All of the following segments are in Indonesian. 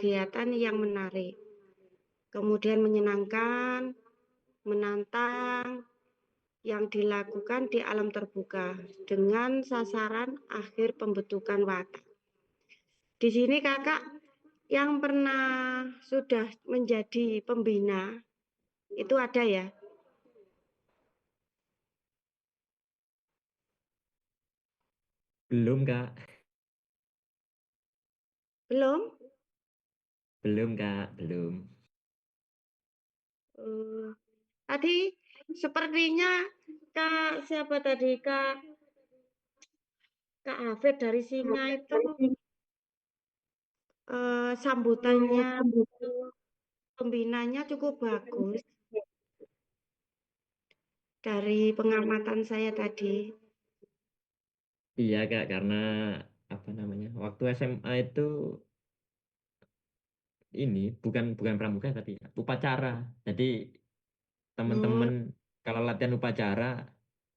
kegiatan yang menarik, kemudian menyenangkan, menantang, yang dilakukan di alam terbuka dengan sasaran akhir pembentukan watak. Di sini kakak yang pernah sudah menjadi pembina itu ada ya? Belum, Kak. Belum? Belum, Kak. Belum. Eh, tadi sepertinya Kak siapa tadi Kak Hafid dari Singa itu sambutannya pembinanya cukup bagus dari pengamatan saya tadi. Iya, Kak, karena apa namanya? Waktu SMA itu ini bukan bukan pramuka tapi upacara. Jadi Oh, teman-teman kalau latihan upacara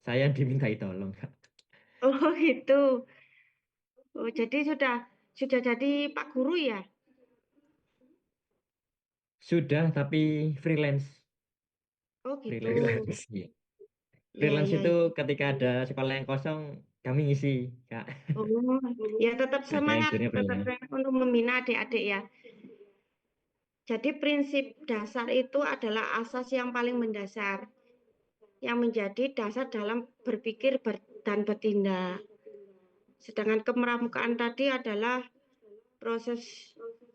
saya yang dimintai tolong, Kak. oh gitu. Oh, jadi sudah jadi Pak Guru ya? Sudah tapi freelance. Oh gitu. Freelance. Iya. Ya Freelance ya itu ya. ketika ada sekolah yang kosong kami ngisi, Kak. Oh, ya Ada yang junior tetap freelance. semangat untuk membina adik-adik ya. Jadi prinsip dasar itu adalah asas yang paling mendasar, yang menjadi dasar dalam berpikir dan bertindak. Sedangkan kepramukaan tadi adalah proses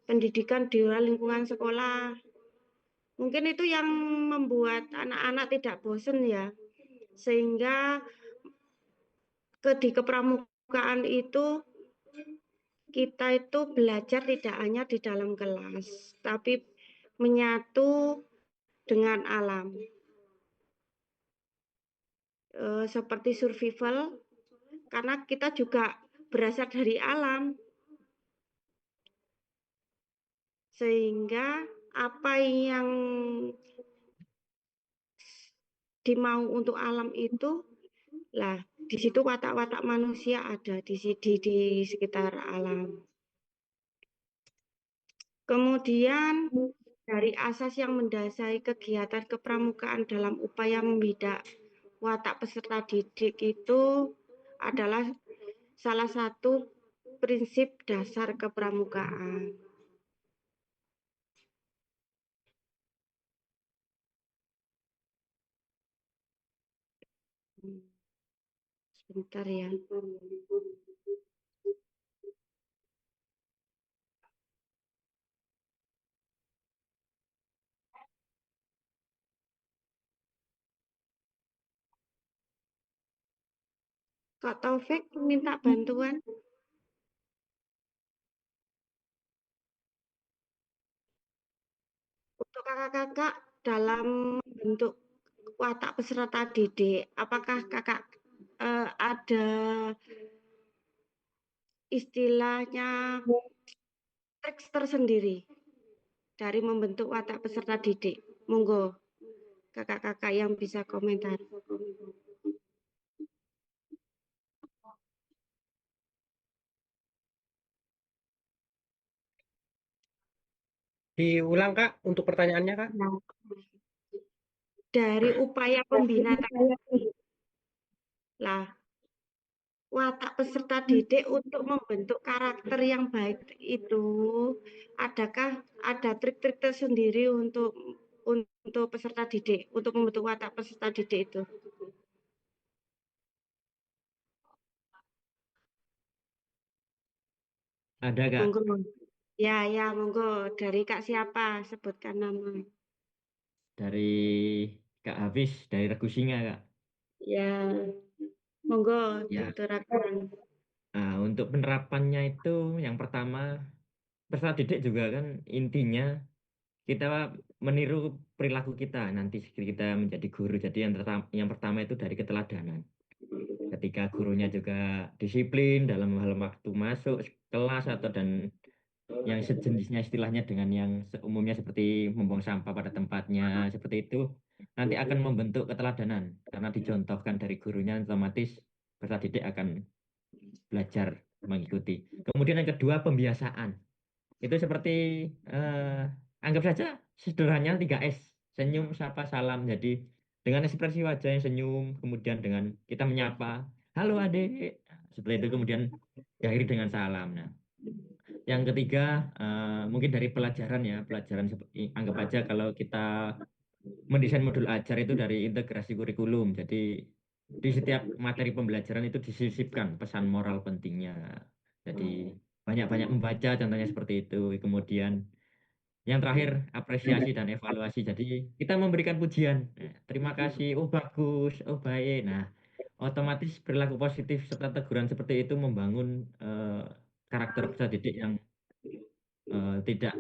pendidikan di luar lingkungan sekolah. Mungkin itu yang membuat anak-anak tidak bosan ya, sehingga di kepramukaan itu kita itu belajar tidak hanya di dalam kelas, tapi menyatu dengan alam. Seperti survival, karena kita juga berasal dari alam, sehingga apa yang dimau untuk alam itu, lah di situ watak-watak manusia ada di sekitar alam. Kemudian dari asas yang mendasari kegiatan kepramukaan dalam upaya membidak watak peserta didik itu adalah salah satu prinsip dasar kepramukaan. Sebentar ya. Kak Taufik minta bantuan untuk kakak-kakak dalam membentuk watak peserta didik. Apakah kakak ada istilahnya trik tersendiri dari membentuk watak peserta didik? Monggo kakak-kakak yang bisa komentar. Diulang Kak untuk pertanyaannya Kak. Nah, dari upaya pembina lah watak peserta didik untuk membentuk karakter yang baik itu, adakah ada trik-trik tersendiri untuk peserta didik, untuk membentuk watak peserta didik itu? Ada, Kak, Monggo. Ya, ya, monggo. Dari Kak siapa? Sebutkan nama. dari Kak Hafiz dari Regu Singa, Kak. Ya, monggo Ya, diturakan. nah, untuk penerapannya itu yang pertama peserta didik juga kan intinya kita meniru perilaku kita nanti kita menjadi guru. Jadi yang pertama itu dari keteladanan. Ketika gurunya juga disiplin dalam hal waktu masuk kelas atau dan yang sejenisnya istilahnya dengan yang seumumnya seperti membuang sampah pada tempatnya seperti itu nanti akan membentuk keteladanan karena dicontohkan dari gurunya otomatis peserta didik akan belajar mengikuti. Kemudian yang kedua pembiasaan. Itu seperti anggap saja sederhananya 3S, senyum, sapa, salam. Jadi dengan ekspresi wajah yang senyum, kemudian dengan kita menyapa, halo adik, setelah itu kemudian diakhiri dengan salam. Nah, yang ketiga mungkin dari pelajaran ya, pelajaran seperti anggap aja kalau kita mendesain modul ajar itu dari integrasi kurikulum. Jadi di setiap materi pembelajaran itu disisipkan pesan moral pentingnya. Jadi banyak-banyak membaca contohnya seperti itu. Kemudian yang terakhir apresiasi dan evaluasi. Jadi kita memberikan pujian. Nah, terima kasih, oh bagus, oh baik. Nah, otomatis perilaku positif serta teguran seperti itu membangun karakter peserta didik yang tidak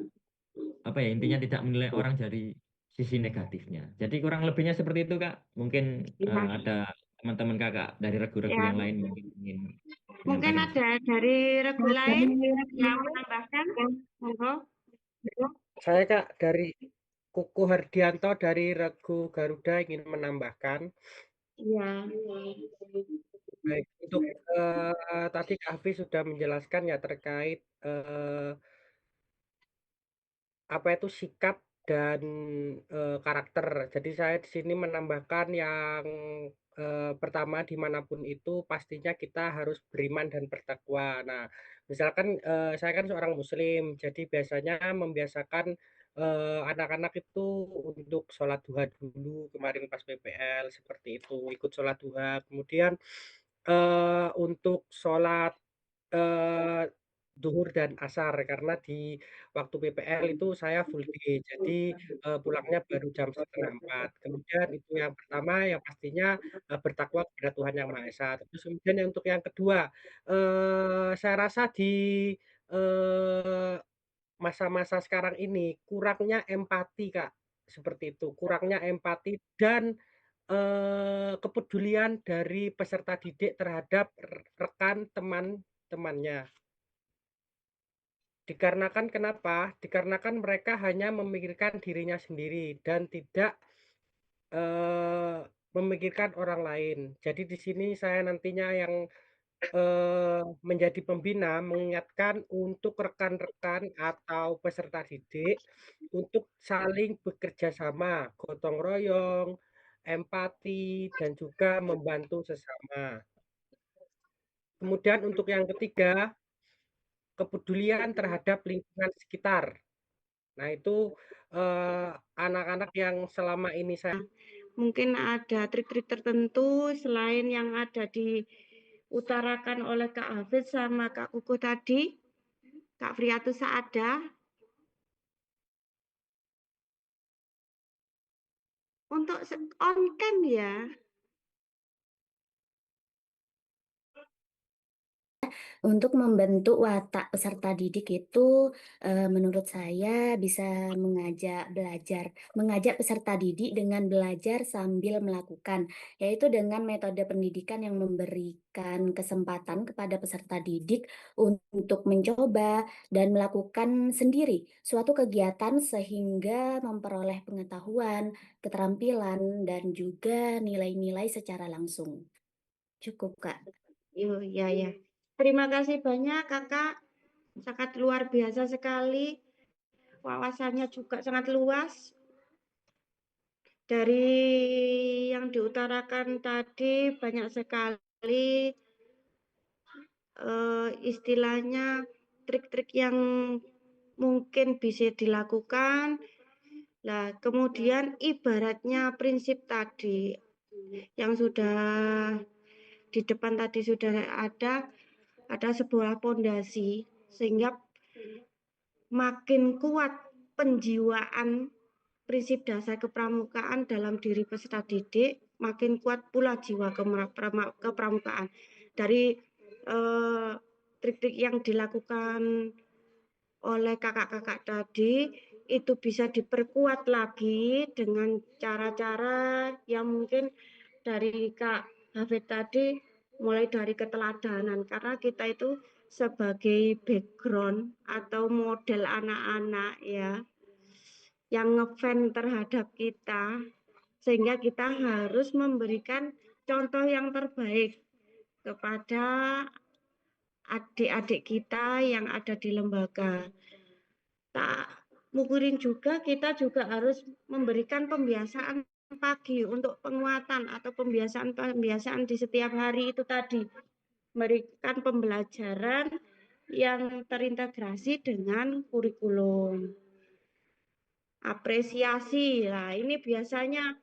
apa ya intinya tidak menilai orang dari sisi negatifnya. Jadi kurang lebihnya seperti itu Kak. Mungkin Ya, ada teman-teman Kakak dari regu-regu ya. yang lain mungkin ingin Mungkin menyampaikan ada dari regu lain yang menambahkan, monggo. Saya Kak dari Kuku Hardianto dari Regu Garuda ingin menambahkan. Iya, Baik, untuk tadi Kak Hafiz sudah menjelaskan ya terkait apa itu sikap dan karakter. Jadi saya di sini menambahkan yang pertama dimanapun itu pastinya kita harus beriman dan bertakwa. Nah, misalkan saya kan seorang Muslim, jadi biasanya membiasakan anak-anak itu untuk sholat duha dulu kemarin pas PPL seperti itu, ikut sholat duha. Kemudian untuk sholat Eee, Zuhur dan Asar karena di waktu PPL itu saya full day, jadi pulangnya baru jam 3:30. Kemudian itu yang pertama yang pastinya bertakwa kepada Tuhan Yang Maha Esa. Terus kemudian yang untuk yang kedua, saya rasa di eee, masa-masa sekarang ini kurangnya empati, Kak, seperti itu. Kurangnya empati dan kepedulian dari peserta didik terhadap rekan teman-temannya. Dikarenakan kenapa? Dikarenakan mereka hanya memikirkan dirinya sendiri dan tidak, eee, memikirkan orang lain. Jadi di sini saya nantinya yang, menjadi pembina mengingatkan untuk rekan-rekan atau peserta didik untuk saling bekerja sama, gotong royong, empati, dan juga membantu sesama. Kemudian untuk yang ketiga, kepedulian terhadap lingkungan sekitar. Nah itu, anak-anak yang selama ini saya mungkin ada trik-trik tertentu selain yang ada diutarakan oleh Kak Hafiz sama Kak Kuku tadi, Kak Friatus ada. Untuk on cam ya. Untuk membentuk watak peserta didik itu, menurut saya bisa mengajak peserta didik dengan belajar sambil melakukan, yaitu dengan metode pendidikan yang memberikan kesempatan kepada peserta didik untuk mencoba dan melakukan sendiri suatu kegiatan sehingga memperoleh pengetahuan, keterampilan, dan juga nilai-nilai secara langsung. Cukup, Kak. Ya, ya. Terima kasih banyak Kakak, sangat luar biasa sekali. Wawasannya juga sangat luas. Dari yang diutarakan tadi banyak sekali istilahnya trik-trik yang mungkin bisa dilakukan. Nah, kemudian ibaratnya prinsip tadi yang sudah di depan tadi sudah ada sebuah pondasi sehingga makin kuat penjiwaan prinsip dasar kepramukaan dalam diri peserta didik, makin kuat pula jiwa kepramukaan. Dari trik-trik yang dilakukan oleh kakak-kakak tadi itu bisa diperkuat lagi dengan cara-cara yang mungkin dari Kak Hafid tadi mulai dari keteladanan karena kita itu sebagai background atau model anak-anak ya yang ngefan terhadap kita sehingga kita harus memberikan contoh yang terbaik kepada adik-adik kita yang ada di lembaga. Tak mukurin juga, kita juga harus memberikan pembiasaan pagi untuk penguatan atau pembiasaan di setiap hari itu tadi. Memberikan pembelajaran yang terintegrasi dengan kurikulum. Apresiasi, nah ini biasanya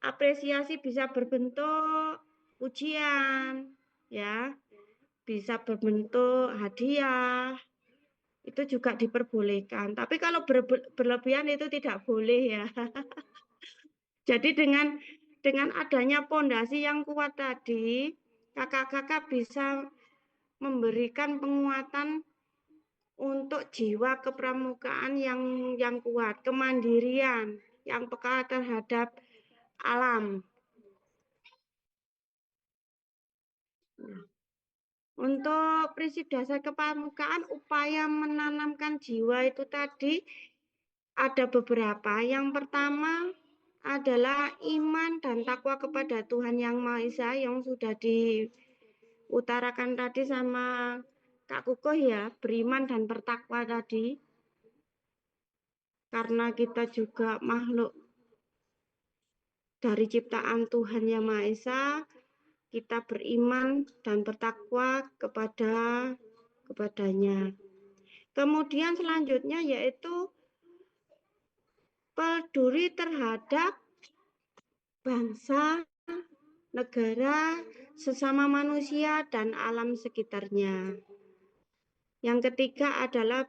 apresiasi bisa berbentuk ujian, ya, bisa berbentuk hadiah, itu juga diperbolehkan. Tapi kalau berlebihan itu tidak boleh ya. Jadi dengan adanya pondasi yang kuat tadi, kakak-kakak bisa memberikan penguatan untuk jiwa kepramukaan yang kuat, kemandirian, yang peka terhadap alam. Untuk prinsip dasar kepramukaan, upaya menanamkan jiwa itu tadi ada beberapa. Yang pertama adalah iman dan takwa kepada Tuhan Yang Maha Esa yang sudah diutarakan tadi sama Kak Kukuh ya, beriman dan bertakwa tadi. Karena kita juga makhluk dari ciptaan Tuhan Yang Maha Esa, kita beriman dan bertakwa kepadanya. Kemudian selanjutnya yaitu peduli terhadap bangsa, negara, sesama manusia, dan alam sekitarnya. Yang ketiga adalah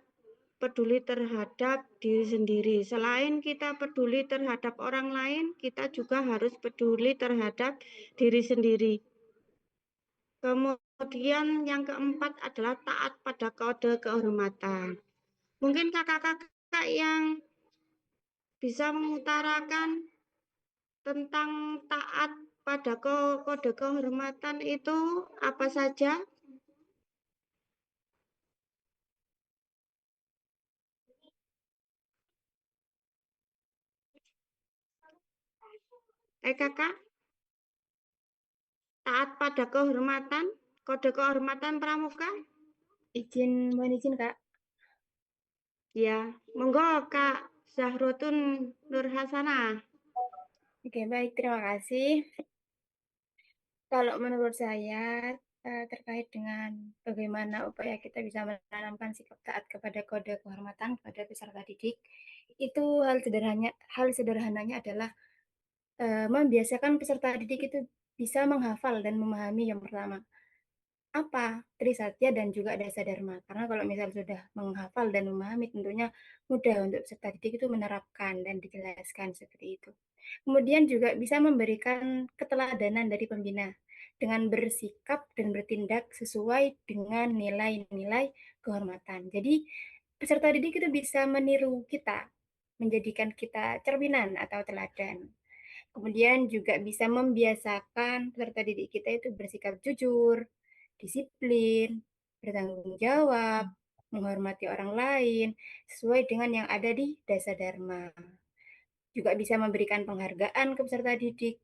peduli terhadap diri sendiri. Selain kita peduli terhadap orang lain, kita juga harus peduli terhadap diri sendiri. Kemudian yang keempat adalah taat pada kode kehormatan. Mungkin kakak-kakak yang bisa mengutarakan tentang taat pada kode kehormatan itu apa saja? Kakak, taat pada kehormatan, kode kehormatan pramuka? Mohon izin Kak. Ya, monggo Kak Zahrotun Nur Hasanah. Oke, baik, terima kasih. Kalau menurut saya terkait dengan bagaimana upaya kita bisa menanamkan sikap taat kepada kode kehormatan kepada peserta didik, itu hal sederhananya adalah membiasakan peserta didik itu bisa menghafal dan memahami yang pertama apa Trisatya dan juga Dasa Dharma. Karena kalau misal sudah menghafal dan memahami, tentunya mudah untuk peserta didik itu menerapkan dan dijelaskan seperti itu. Kemudian juga bisa memberikan keteladanan dari pembina dengan bersikap dan bertindak sesuai dengan nilai-nilai kehormatan. Jadi peserta didik itu bisa meniru kita, menjadikan kita cerminan atau teladan. Kemudian juga bisa membiasakan peserta didik kita itu bersikap jujur, disiplin, bertanggung jawab, menghormati orang lain, sesuai dengan yang ada di Dasa Dharma. Juga bisa memberikan penghargaan ke peserta didik,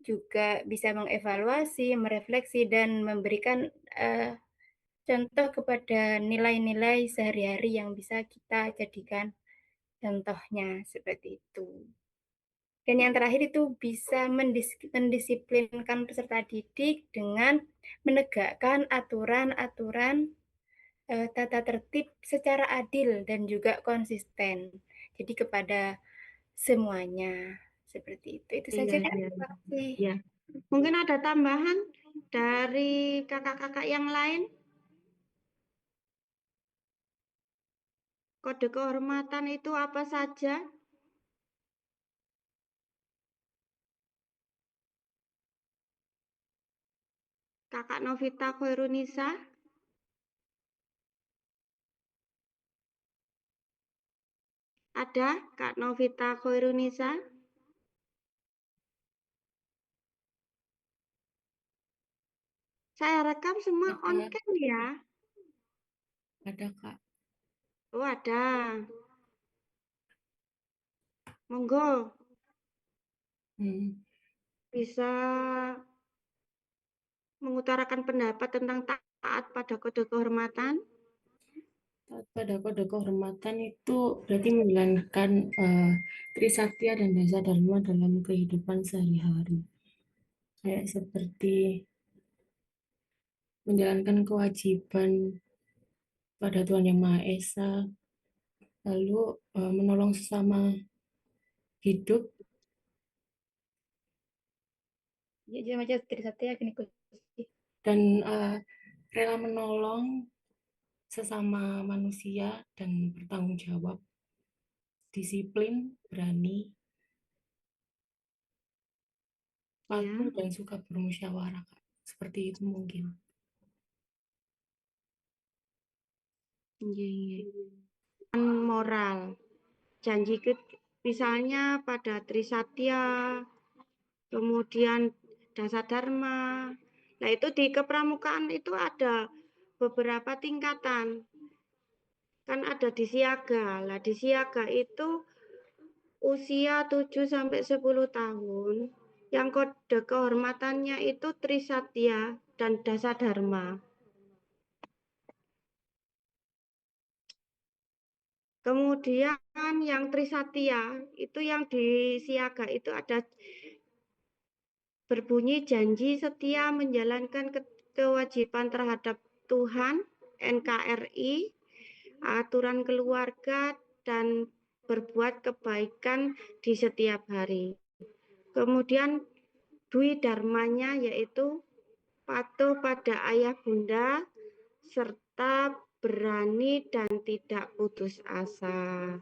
juga bisa mengevaluasi, merefleksi, dan memberikan contoh kepada nilai-nilai sehari-hari yang bisa kita jadikan contohnya seperti itu. Dan yang terakhir itu bisa mendisiplinkan peserta didik dengan menegakkan aturan-aturan tata tertib secara adil dan juga konsisten. Jadi kepada semuanya seperti itu. Itu saja Kak. Terima kasih. Ya. Mungkin ada tambahan dari kakak-kakak yang lain? Kode kehormatan itu apa saja? Kakak Novita Khairunisa? Ada Kak Novita Khairunisa? Saya rekam semua on cam ya? Ada Kak. Oh ada. Monggo. Bisa mengutarakan pendapat tentang taat pada kode kehormatan? Taat pada kode kehormatan itu berarti menjalankan Trisatya dan Dasa Dharma dalam kehidupan sehari-hari. Kayak seperti menjalankan kewajiban pada Tuhan Yang Maha Esa, lalu menolong sesama hidup, Jadi macam Trisatya gini dan rela menolong sesama manusia dan bertanggung jawab, disiplin, berani, patuh, dan suka bermusyawarah, Kak. Seperti itu mungkin. Moral. Janji misalnya pada Trisatya, kemudian Dasa Dharma. Nah, itu di kepramukaan itu ada beberapa tingkatan. Kan ada di siaga. Lah, di siaga itu usia 7 sampai 10 tahun. Yang kode kehormatannya itu Trisatya dan Dasa Dharma. Kemudian yang Trisatya itu yang di siaga itu ada berbunyi janji setia menjalankan kewajiban terhadap Tuhan, NKRI, aturan keluarga, dan berbuat kebaikan di setiap hari. Kemudian Dwi Dharmanya yaitu patuh pada ayah bunda, serta berani dan tidak putus asa.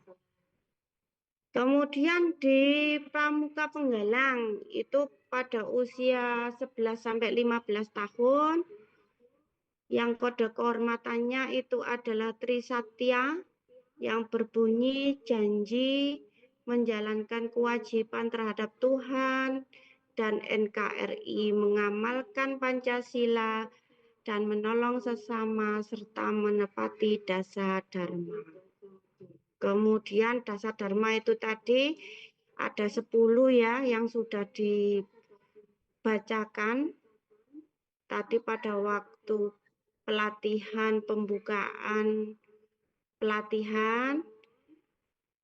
Kemudian di Pramuka Penggalang itu pada usia 11 sampai 15 tahun yang kode kehormatannya itu adalah Trisatya yang berbunyi janji menjalankan kewajiban terhadap Tuhan dan NKRI, mengamalkan Pancasila dan menolong sesama serta menepati Dasa Dharma. Kemudian Dasa Dharma itu tadi ada 10 ya yang sudah dibacakan tadi pada waktu pelatihan pembukaan pelatihan.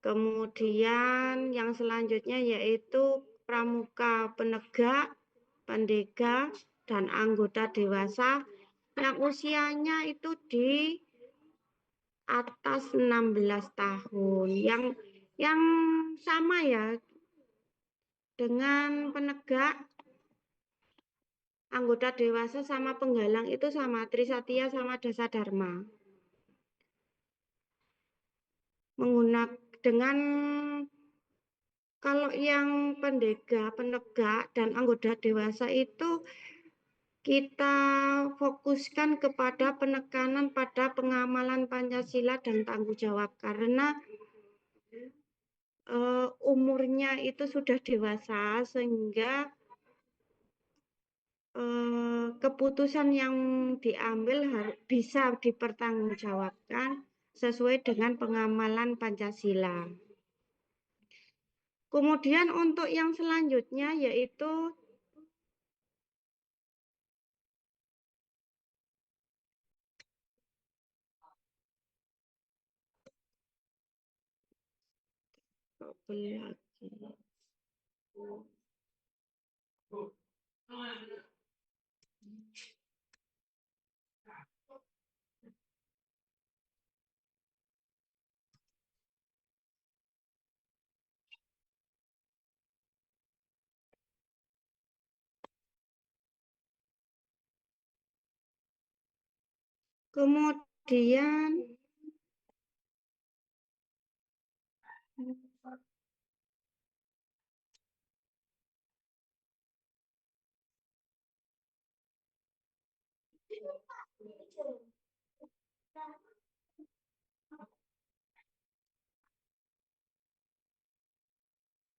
Kemudian yang selanjutnya yaitu pramuka penegak, pendega, dan anggota dewasa yang usianya itu di atas 16 tahun. Yang sama ya dengan penegak, anggota dewasa sama penggalang itu sama, Trisatya sama Dasa Dharma. Menggunakan dengan kalau yang pendega, penegak, dan anggota dewasa itu kita fokuskan kepada penekanan pada pengamalan Pancasila dan tanggung jawab karena umurnya itu sudah dewasa sehingga keputusan yang diambil bisa dipertanggungjawabkan sesuai dengan pengamalan Pancasila. Kemudian untuk yang selanjutnya yaitu kemudian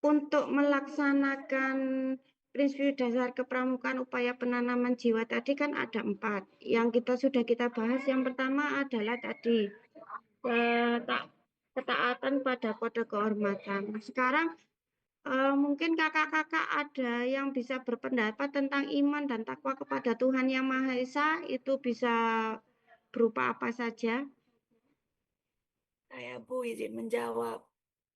untuk melaksanakan prinsip dasar kepramukaan upaya penanaman jiwa tadi kan ada 4 yang sudah kita bahas. Yang pertama adalah tadi ketaatan pada kode kehormatan. Sekarang mungkin kakak-kakak ada yang bisa berpendapat tentang iman dan takwa kepada Tuhan Yang Maha Esa, itu bisa berupa apa saja? Saya Bu izin menjawab.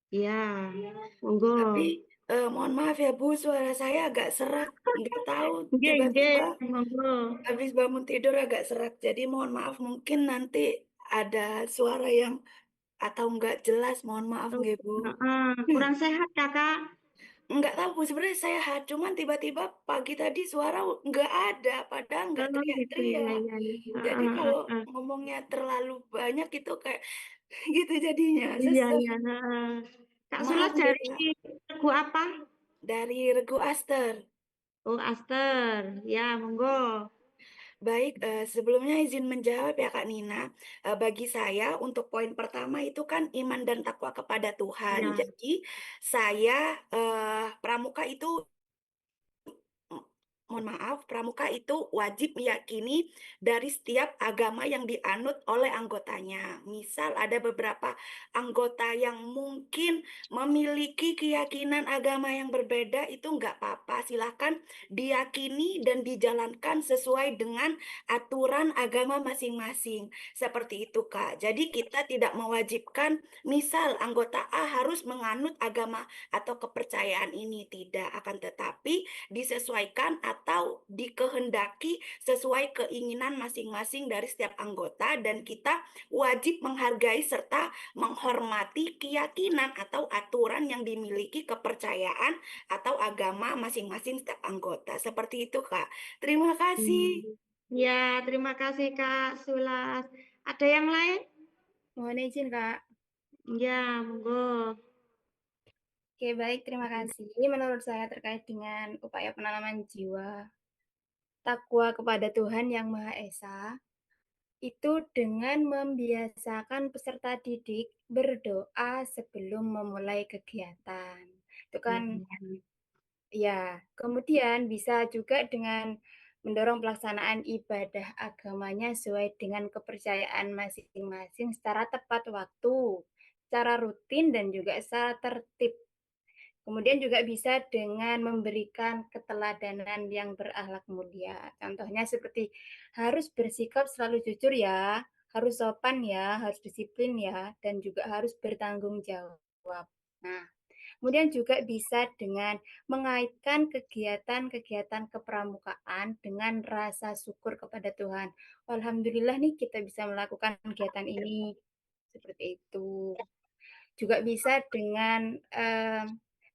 Ya, monggo. Tapi mohon maaf ya Bu, suara saya agak serak. Nggak tahu Nggih, tiba-tiba monggo. habis bangun tidur agak serak. Jadi mohon maaf mungkin nanti ada suara yang atau nggak jelas. Mohon maaf nggih Bu. Kurang sehat Kakak? Nggak tahu Bu, sebenarnya sehat. Cuman tiba-tiba pagi tadi suara nggak ada, padahal nggak Oh, gitu ya, teriak-teriak. ya. Jadi kalau ngomongnya terlalu banyak itu kayak gitu jadinya. Iya, Sesek. iya. Kak Sulas Maaf ya, dari Kak. Regu apa? Dari Regu Aster. Oh, Aster. Ya, monggo. Baik, sebelumnya izin menjawab ya Kak Nina. Bagi saya untuk poin pertama itu kan iman dan takwa kepada Tuhan. Ya. Jadi saya pramuka itu mohon maaf, pramuka itu wajib meyakini dari setiap agama yang dianut oleh anggotanya. Misal ada beberapa anggota yang mungkin memiliki keyakinan agama yang berbeda, itu nggak apa-apa. Silahkan diyakini dan dijalankan sesuai dengan aturan agama masing-masing. Seperti itu, Kak. Jadi kita tidak mewajibkan, misal anggota A harus menganut agama atau kepercayaan ini. Tidak, akan tetapi disesuaikan atau dikehendaki sesuai keinginan masing-masing dari setiap anggota dan kita wajib menghargai serta menghormati keyakinan atau aturan yang dimiliki kepercayaan atau agama masing-masing setiap anggota. Seperti itu, Kak. Terima kasih. Ya, terima kasih Kak Sulas. Ada yang lain? Mohon izin, Kak. Ya, monggo. Oke, baik. Terima kasih. Menurut saya terkait dengan upaya penanaman jiwa takwa kepada Tuhan Yang Maha Esa, itu dengan membiasakan peserta didik berdoa sebelum memulai kegiatan. Itu kan ya, kemudian bisa juga dengan mendorong pelaksanaan ibadah agamanya sesuai dengan kepercayaan masing-masing secara tepat waktu, secara rutin dan juga secara tertib. Kemudian juga bisa dengan memberikan keteladanan yang berakhlak mulia. Contohnya seperti harus bersikap selalu jujur ya, harus sopan ya, harus disiplin ya, dan juga harus bertanggung jawab. Nah, kemudian juga bisa dengan mengaitkan kegiatan-kegiatan kepramukaan dengan rasa syukur kepada Tuhan. Alhamdulillah nih kita bisa melakukan kegiatan ini. Seperti itu. Juga bisa dengan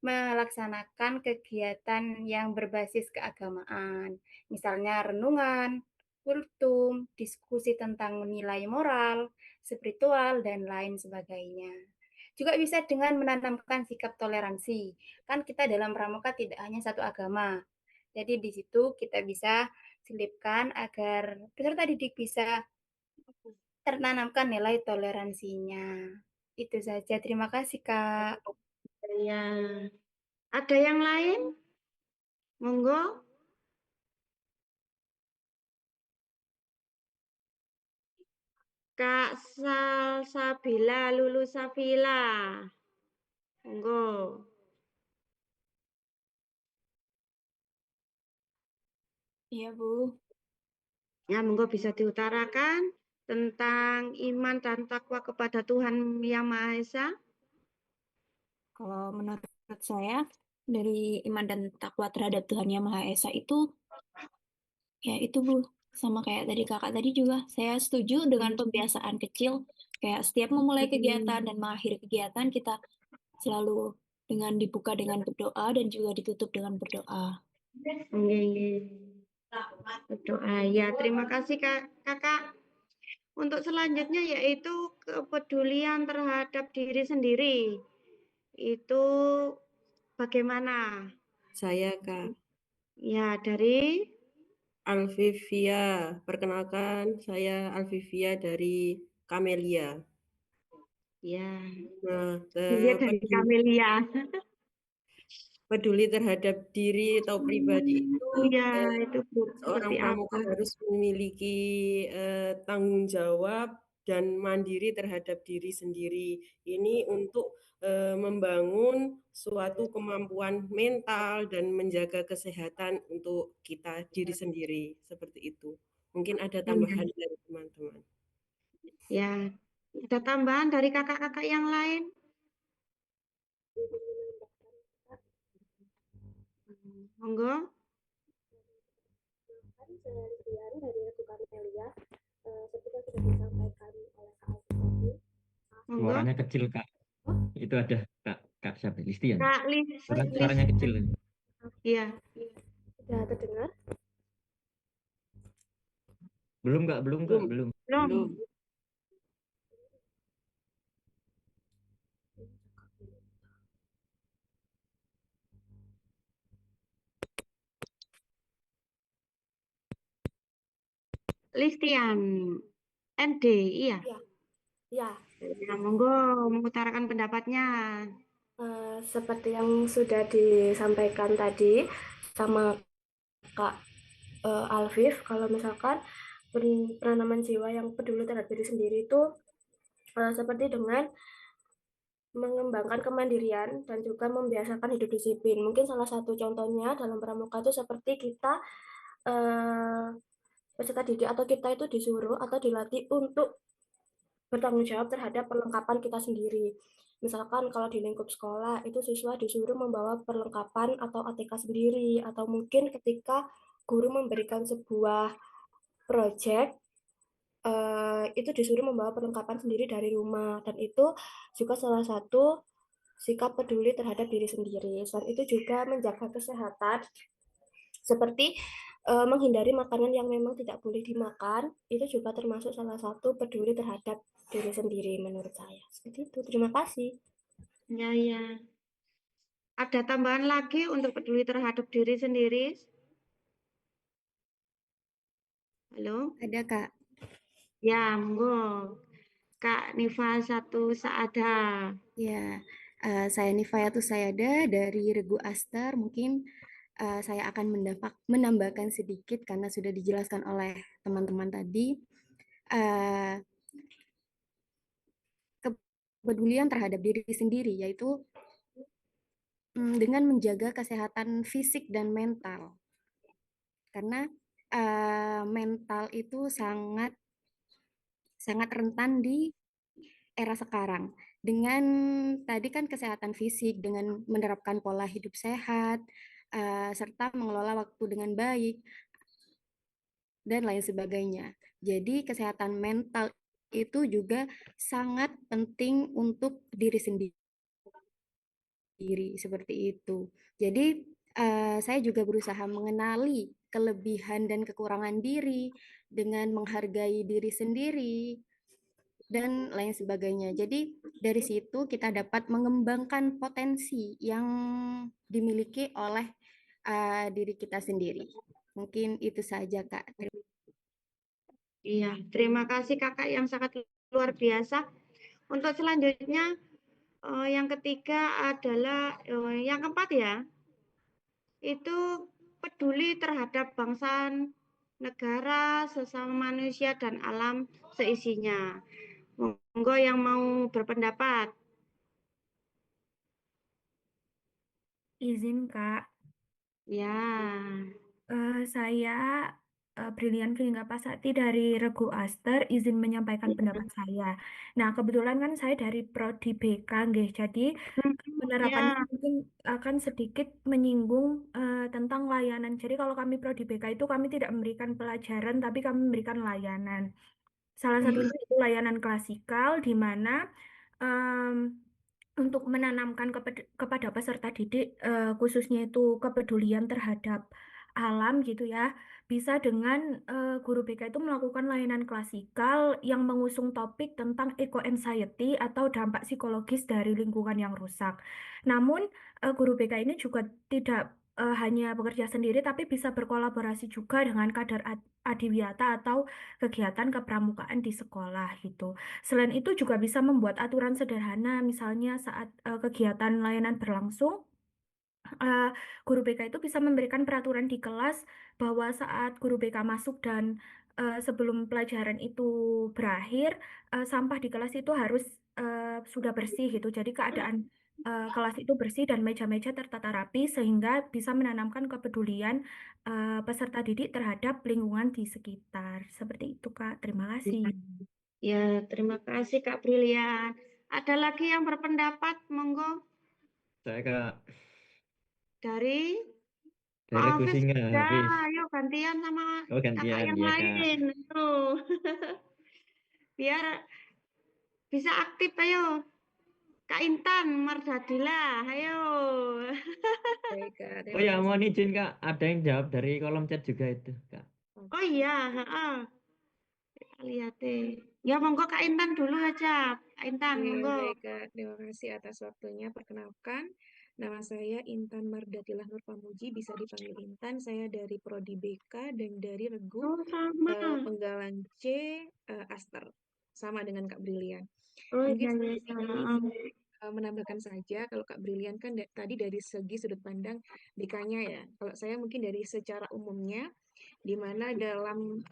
melaksanakan kegiatan yang berbasis keagamaan. Misalnya renungan, kultum, diskusi tentang nilai moral, spiritual, dan lain sebagainya. Juga bisa dengan menanamkan sikap toleransi. Kan kita dalam pramuka tidak hanya satu agama. Jadi di situ kita bisa selipkan agar peserta didik bisa tertanamkan nilai toleransinya. Itu saja. Terima kasih, Kak. Ya. Ada yang lain? Monggo. Kak Salsabila, Lulu Safila. Monggo. Iya, Bu. Ya, monggo bisa diutarakan tentang iman dan takwa kepada Tuhan Yang Maha Esa. Kalau menurut saya, dari iman dan takwa terhadap Tuhan Yang Maha Esa itu, ya itu Bu, sama kayak tadi kakak tadi juga, saya setuju dengan pembiasaan kecil, kayak setiap memulai kegiatan dan mengakhiri kegiatan, kita selalu dengan dibuka dengan berdoa dan juga ditutup dengan berdoa. Berdoa. Ya, terima kasih Kakak. Untuk selanjutnya yaitu kepedulian terhadap diri sendiri. Itu bagaimana? Saya Kak Ya, dari Alvivia. Perkenalkan, saya Alvivia dari Kamelia. ya. Nah, Dia dari Kamelia. peduli terhadap diri atau pribadi itu, Iya, itu seorang seperti pramuka apa? harus memiliki tanggung jawab dan mandiri terhadap diri sendiri. Ini untuk membangun suatu kemampuan mental dan menjaga kesehatan untuk kita diri sendiri, seperti itu. Mungkin ada tambahan dari teman-teman. Ya, Ada tambahan dari kakak-kakak yang lain? Monggo. Seharian dari Ibu Kamelia, seperti yang sudah disampaikan oleh Kak Alfi tadi. Monggo. Suaranya kecil, Kak. Itu ada Kak siapa? Listian. Kak Suaranya kecil. Iya. Sudah terdengar? Belum, Kak. Belum. Belum. Listian. ND, iya. Ya, Nah, monggo mengutarakan pendapatnya. seperti yang sudah disampaikan tadi sama Kak Alfif, kalau misalkan penanaman jiwa yang peduli terhadap diri sendiri itu seperti dengan mengembangkan kemandirian dan juga membiasakan hidup disiplin. Mungkin salah satu contohnya dalam pramuka itu seperti kita peserta didik atau kita itu disuruh atau dilatih untuk bertanggung jawab terhadap perlengkapan kita sendiri. Misalkan kalau di lingkup sekolah itu siswa disuruh membawa perlengkapan atau ATK sendiri, atau mungkin ketika guru memberikan sebuah proyek itu disuruh membawa perlengkapan sendiri dari rumah, dan itu juga salah satu sikap peduli terhadap diri sendiri. Selain itu juga menjaga kesehatan seperti menghindari makanan yang memang tidak boleh dimakan, itu juga termasuk salah satu peduli terhadap diri sendiri menurut saya. Seperti itu. Terima kasih. Ya. Ada tambahan lagi untuk peduli terhadap diri sendiri? Halo? Ada, Kak. Ya, monggo. Kak Nifa Satu Saada. Ya, saya Nifayatus Sayada dari Regu Aster. Mungkin saya akan menambahkan sedikit karena sudah dijelaskan oleh teman-teman tadi. Kepedulian terhadap diri sendiri, yaitu dengan menjaga kesehatan fisik dan mental. Karena mental itu sangat rentan di era sekarang. Dengan tadi kan kesehatan fisik, dengan menerapkan pola hidup sehat, serta mengelola waktu dengan baik, dan lain sebagainya. Jadi kesehatan mental itu juga sangat penting untuk diri sendiri, seperti itu. Jadi saya juga berusaha mengenali kelebihan dan kekurangan diri dengan menghargai diri sendiri dan lain sebagainya. Jadi dari situ kita dapat mengembangkan potensi yang dimiliki oleh diri kita sendiri. Mungkin itu saja, Kak. Iya, terima kasih kakak yang sangat luar biasa. Untuk selanjutnya, yang ketiga adalah yang keempat ya, itu peduli terhadap bangsa, negara, sesama manusia, dan alam seisinya. Monggo yang mau berpendapat. Izin, Kak. Ya. Saya Brilian Pasati dari Regu Aster, izin menyampaikan pendapat saya. Nah, kebetulan kan saya dari Prodi BK, nggih. Jadi penerapannya mungkin akan sedikit menyinggung tentang layanan. Jadi kalau kami Prodi BK itu kami tidak memberikan pelajaran, tapi kami memberikan layanan. Salah satunya itu layanan klasikal, di mana untuk menanamkan kepada peserta didik, khususnya itu kepedulian terhadap alam gitu ya, bisa dengan guru BK itu melakukan layanan klasikal yang mengusung topik tentang eco-anxiety atau dampak psikologis dari lingkungan yang rusak. Namun guru BK ini juga tidak hanya bekerja sendiri, tapi bisa berkolaborasi juga dengan kader adiwiyata atau kegiatan kepramukaan di sekolah gitu. Selain itu juga bisa membuat aturan sederhana, misalnya saat kegiatan layanan berlangsung, guru BK itu bisa memberikan peraturan di kelas bahwa saat guru BK masuk dan sebelum pelajaran itu berakhir, sampah di kelas itu harus sudah bersih gitu. Jadi keadaan kelas itu bersih dan meja-meja tertata rapi sehingga bisa menanamkan kepedulian peserta didik terhadap lingkungan di sekitar. Seperti itu, Kak. Terima kasih. Ya, terima kasih Kak Brilian. Ada lagi yang berpendapat? Monggo Saya Kak, dari Kak dari Hafiz. Kusinga, Ya, Hafiz. ayo gantian sama Oh kakak gantian, yang ya Kak. lain. Tuh. Biar bisa aktif, ayo. Kak Intan, Mardadila, ayo. Baik, Kak. Oh Terima ya, kasih. mohon izin Kak, ada yang jawab dari kolom chat juga itu Kak. Oh iya, heeh. Kita lihat deh. Ya, monggo Kak Intan dulu aja. Kak Intan, Oke, monggo. baik Kak. Terima kasih atas waktunya. Perkenalkan, nama saya Intan Mardatilah Nur Pamuji, bisa dipanggil Intan. Saya dari Prodi BK dan dari Regu Oh, sama. Penggalan C Aster, sama dengan Kak Brilian. Oh Mungkin iya, iya, saya iya. menambahkan saja, kalau Kak Brilian kan tadi dari segi sudut pandang BK-nya ya. Kalau saya mungkin dari secara umumnya, di mana dalam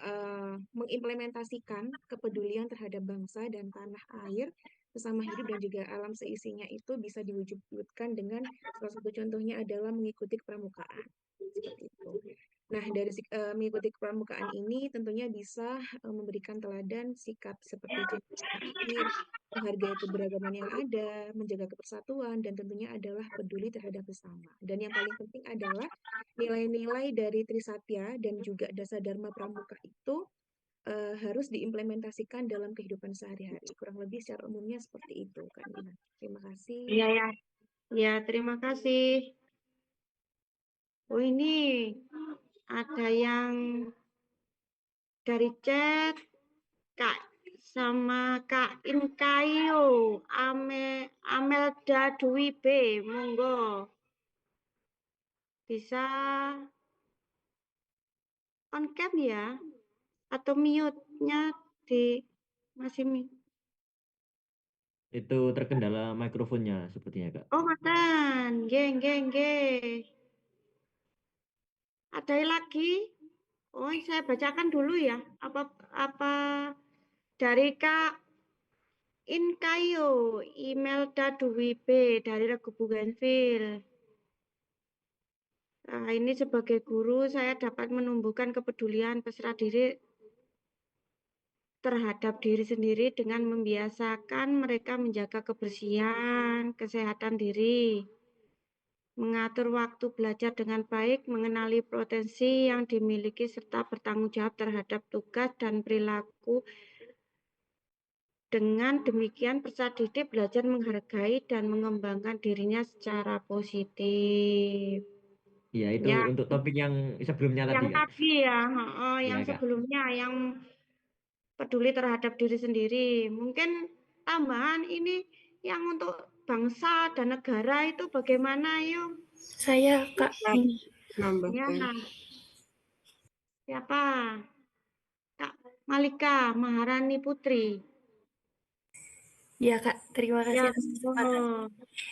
mengimplementasikan kepedulian terhadap bangsa dan tanah air, sesama hidup dan juga alam seisinya itu bisa diwujudkan dengan salah satu contohnya adalah mengikuti kepramukaan. Seperti itu. Nah, dari mengikuti kepramukaan ini tentunya bisa memberikan teladan sikap seperti cinta tanah air, menghargai keberagaman yang ada, menjaga kepersatuan, dan tentunya adalah peduli terhadap sesama. Dan yang paling penting adalah nilai-nilai dari Trisatya dan juga Dasa Dharma Pramuka itu harus diimplementasikan dalam kehidupan sehari-hari. Kurang lebih secara umumnya seperti itu, Kak Nina. Terima kasih. Iya, ya. Ya, terima kasih. Oh, ini ada yang dari chat Kak sama Kak Inkayo Amelda Dwi B, monggo bisa on cam ya atau mute-nya di masih Itu terkendala mikrofonnya sepertinya Kak. Oh, matan. Geng. Ada lagi? Oh, saya bacakan dulu ya. Apa dari Kak Inkayo, Imelda Dwi B dari Regu Bougainville. Nah, ini sebagai guru saya dapat menumbuhkan kepedulian peserta didik terhadap diri sendiri dengan membiasakan mereka menjaga kebersihan, kesehatan diri, mengatur waktu belajar dengan baik, mengenali potensi yang dimiliki serta bertanggung jawab terhadap tugas dan perilaku. Dengan demikian peserta didik belajar menghargai dan mengembangkan dirinya secara positif. Iya, itu Ya, untuk topik yang sebelumnya tadi yang Kak. tadi ya, Iya yang Kak. sebelumnya yang peduli terhadap diri sendiri. Mungkin tambahan ini yang untuk bangsa dan negara itu bagaimana, yuk? Saya, Kak. Ya, Ya, nambahkan. siapa? Kak Malika Maharani Putri. Ya, Kak. Terima kasih Ya, atas kesempatan.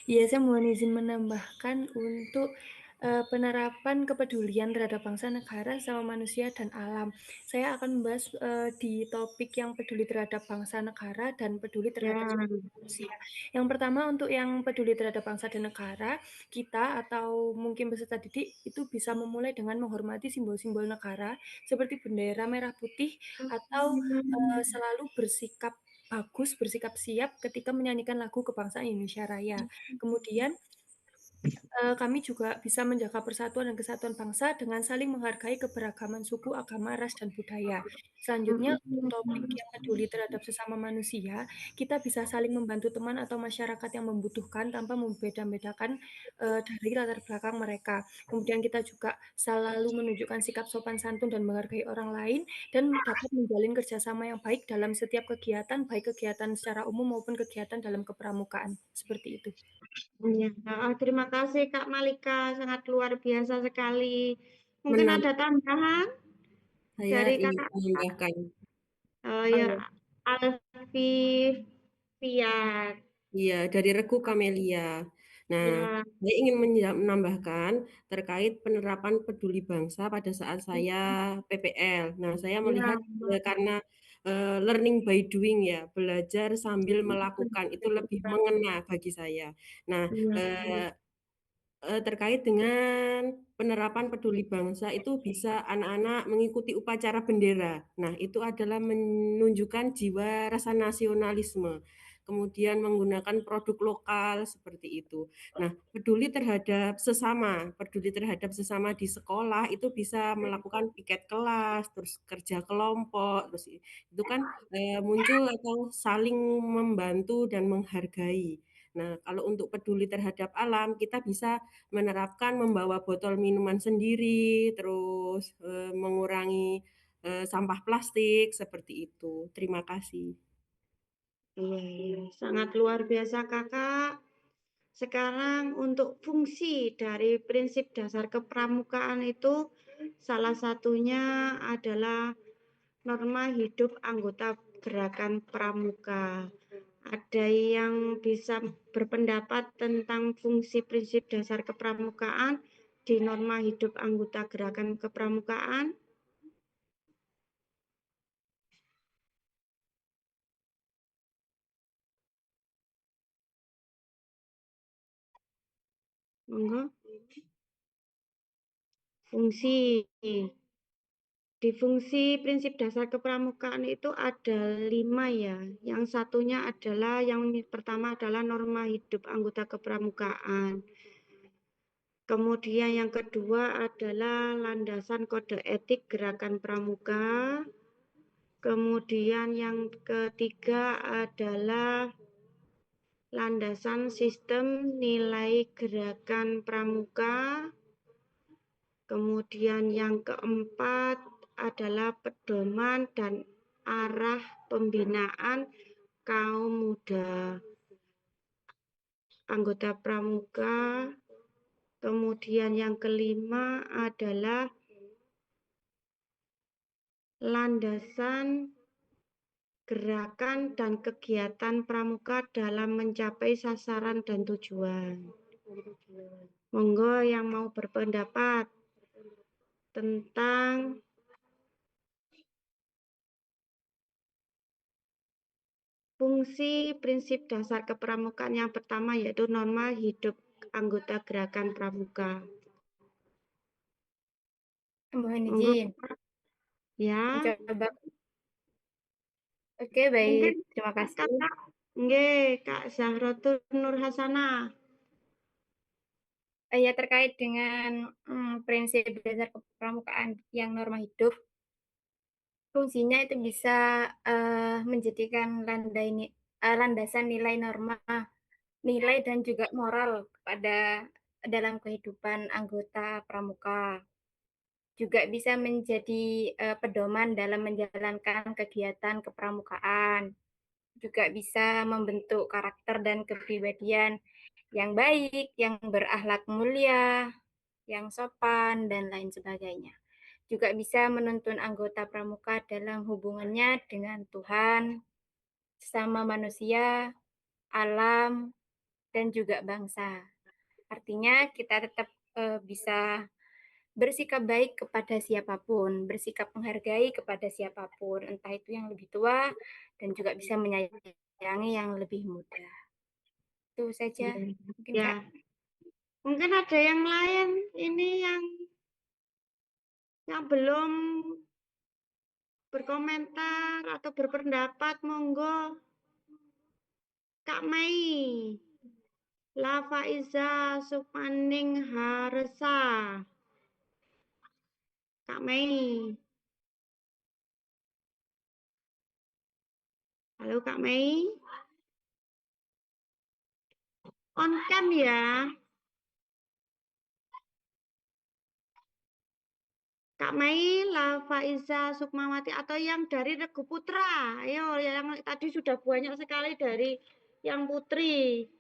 Ya, saya mohon izin menambahkan untuk penerapan kepedulian terhadap bangsa, negara, sama manusia dan alam. Saya akan membahas di topik yang peduli terhadap bangsa, negara, dan peduli terhadap manusia. Yang pertama, untuk yang peduli terhadap bangsa dan negara, kita atau mungkin peserta didik itu bisa memulai dengan menghormati simbol-simbol negara seperti bendera merah putih atau selalu bersikap bagus, bersikap siap ketika menyanyikan lagu kebangsaan Indonesia Raya. Kemudian kami juga bisa menjaga persatuan dan kesatuan bangsa dengan saling menghargai keberagaman suku, agama, ras, dan budaya. Selanjutnya, untuk topik yang peduli terhadap sesama manusia, kita bisa saling membantu teman atau masyarakat yang membutuhkan tanpa membeda-bedakan dari latar belakang mereka. Kemudian kita juga selalu menunjukkan sikap sopan santun dan menghargai orang lain, dan dapat menjalin kerjasama yang baik dalam setiap kegiatan, baik kegiatan secara umum maupun kegiatan dalam kepramukaan. Seperti itu. Ya, terima kasih Kak Malika, sangat luar biasa sekali. Mungkin ada tambahan Saya dari ingin Kakak menambahkan. ya Alfian. Iya, dari Regu Kamelia. Nah, Ya. saya ingin menambahkan terkait penerapan peduli bangsa pada saat saya PPL. Nah, saya melihat karena learning by doing ya, belajar sambil melakukan itu lebih mengena bagi saya. Nah, terkait dengan penerapan peduli bangsa itu bisa anak-anak mengikuti upacara bendera. Nah, itu adalah menunjukkan jiwa rasa nasionalisme. Kemudian menggunakan produk lokal seperti itu. Nah, peduli terhadap sesama di sekolah itu bisa melakukan piket kelas, terus kerja kelompok, terus itu kan muncul atau saling membantu dan menghargai. Nah, kalau untuk peduli terhadap alam, kita bisa menerapkan membawa botol minuman sendiri, terus mengurangi sampah plastik seperti itu. Terima kasih. Iya, sangat luar biasa Kakak. Sekarang untuk fungsi dari prinsip dasar kepramukaan itu salah satunya adalah norma hidup anggota gerakan pramuka. Ada yang bisa berpendapat tentang fungsi prinsip dasar kepramukaan di norma hidup anggota gerakan kepramukaan? Monggo. Fungsi. Di fungsi prinsip dasar kepramukaan itu ada 5 ya. Yang satunya adalah, yang pertama adalah norma hidup anggota kepramukaan. Kemudian yang kedua adalah landasan kode etik gerakan pramuka. Kemudian yang ketiga adalah landasan sistem nilai gerakan pramuka. Kemudian yang keempat adalah pedoman dan arah pembinaan kaum muda anggota pramuka. Kemudian yang kelima adalah landasan gerakan dan kegiatan pramuka dalam mencapai sasaran dan tujuan. Monggo yang mau berpendapat tentang fungsi prinsip dasar kepramukaan yang pertama, yaitu norma hidup anggota gerakan pramuka. Mohon Monggo. izin. Ya. Mencoba. Oke, baik. Mungkin Terima kasih. Kakak, nggih, Kak Zahrotul Nur Hasanah. Ya, terkait dengan prinsip dasar kepramukaan yang norma hidup, fungsinya itu bisa menjadikan landasan nilai norma, nilai dan juga moral dalam kehidupan anggota pramuka. Juga bisa menjadi pedoman dalam menjalankan kegiatan kepramukaan. Juga bisa membentuk karakter dan kepribadian yang baik, yang berakhlak mulia, yang sopan, dan lain sebagainya. Juga bisa menuntun anggota pramuka dalam hubungannya dengan Tuhan, sesama manusia, alam, dan juga bangsa. Artinya kita tetap bisa bersikap baik kepada siapapun, bersikap menghargai kepada siapapun, entah itu yang lebih tua dan juga bisa menyayangi yang lebih muda. Itu saja mungkin Ya. Kak. Mungkin ada yang lain ini yang belum berkomentar atau berpendapat, monggo. Kak Mei, Lava Iza Supaning Haresa. Kak Mei. Halo Kak Mei. On cam ya. Kak Mei, Lava Iza Sukmawati, atau yang dari Regu Putra. Ayo, yang tadi sudah banyak sekali dari yang putri.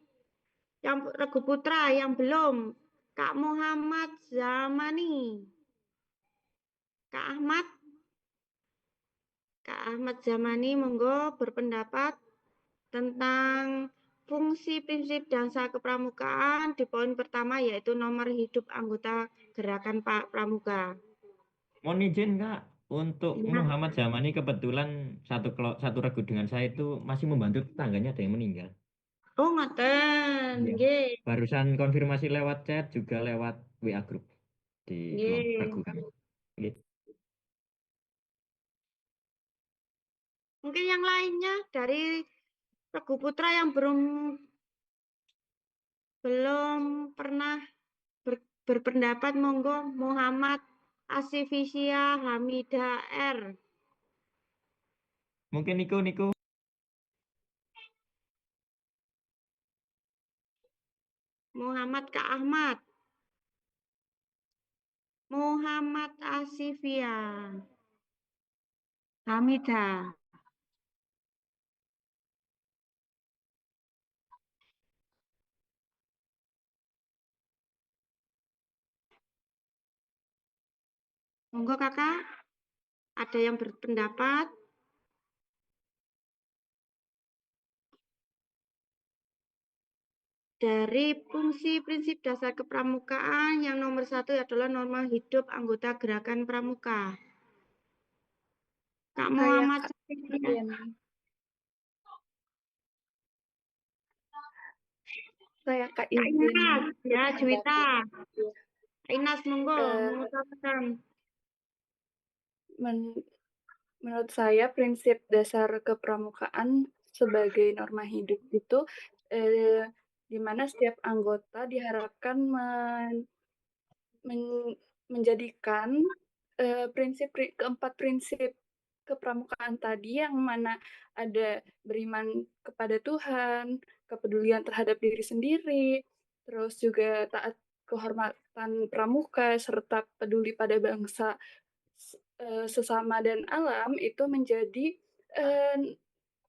Yang Regu Putra, yang belum. Kak Muhammad Zamani. Kak Ahmad Zamani, monggo berpendapat tentang fungsi prinsip dasar kepramukaan di poin pertama, yaitu nomor hidup anggota gerakan pramuka. Mohon izin Kak, untuk Ya. Muhammad Zamani kebetulan satu regu dengan saya itu masih membantu tetangganya ada yang meninggal. Oh, ngoten. Iya. Nggih. Barusan konfirmasi lewat chat juga lewat WA grup di kelompok Nggih. regu kami. Nggih. Mungkin yang lainnya dari Regu Putra yang belum pernah berpendapat, monggo. Muhammad Asifisia Hamida R. Mungkin Niku. Muhammad Kak Ahmad. Muhammad Asifia Hamida. Monggo Kakak, ada yang berpendapat? Dari fungsi prinsip dasar kepramukaan yang nomor 1 adalah norma hidup anggota gerakan pramuka. Kak Muhammad Saya Kak Kak izin Inas, ya Juwita. Iya. Kak Inas, monggo Eh, mengutarakan. Menurut saya prinsip dasar kepramukaan sebagai norma hidup itu di mana setiap anggota diharapkan menjadikan keempat prinsip kepramukaan tadi, yang mana ada beriman kepada Tuhan, kepedulian terhadap diri sendiri, terus juga taat kehormatan pramuka, serta peduli pada bangsa, sesama dan alam, itu menjadi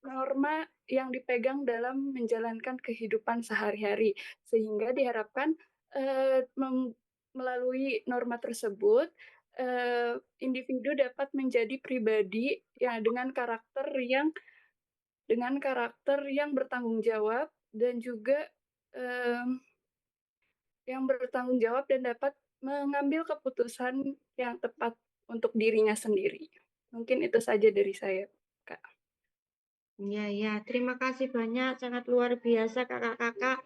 norma yang dipegang dalam menjalankan kehidupan sehari-hari, sehingga diharapkan melalui norma tersebut individu dapat menjadi pribadi ya dengan karakter yang bertanggung jawab, dan juga yang bertanggung jawab dan dapat mengambil keputusan yang tepat untuk dirinya sendiri. Mungkin itu saja dari saya, Kak. Ya, terima kasih banyak, sangat luar biasa kakak-kakak.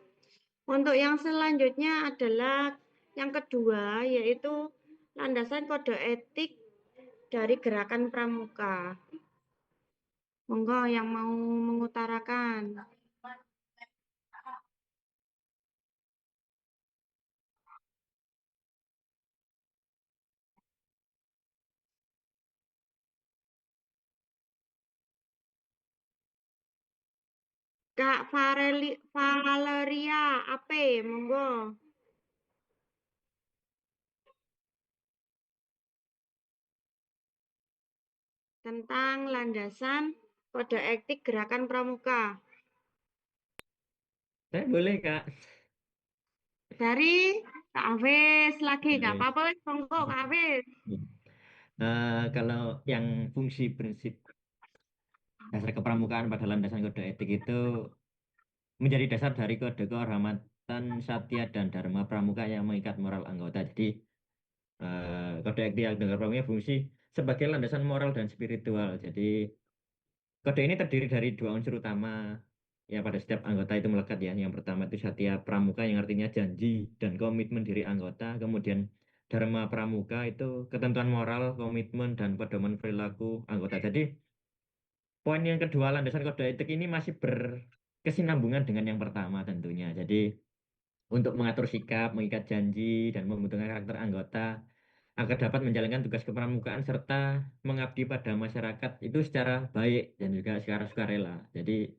Untuk yang selanjutnya adalah yang kedua, yaitu landasan kode etik dari gerakan pramuka. Monggo yang mau mengutarakan. Kak Valeria Ape, monggo. Tentang landasan kode etik gerakan pramuka. Saya boleh, Kak. Dari Kak Hafiz lagi, nggak apa-apa, monggo Kak Hafiz. Kalau yang fungsi prinsip dasar kepramukaan pada landasan kode etik itu menjadi dasar dari kode kehormatan Satya dan Dharma Pramuka yang mengikat moral anggota. Jadi kode etik yang pramuka fungsi sebagai landasan moral dan spiritual. Jadi kode ini terdiri dari dua unsur utama ya pada setiap anggota itu melekat ya. Yang pertama itu Satya Pramuka yang artinya janji dan komitmen diri anggota. Kemudian Dharma Pramuka itu ketentuan moral, komitmen dan pedoman perilaku anggota. Jadi poin yang kedua landasan kode etik ini masih berkesinambungan dengan yang pertama tentunya. Jadi untuk mengatur sikap, mengikat janji, dan membentukkan karakter anggota agar dapat menjalankan tugas kepramukaan serta mengabdi pada masyarakat itu secara baik dan juga secara sukarela. Jadi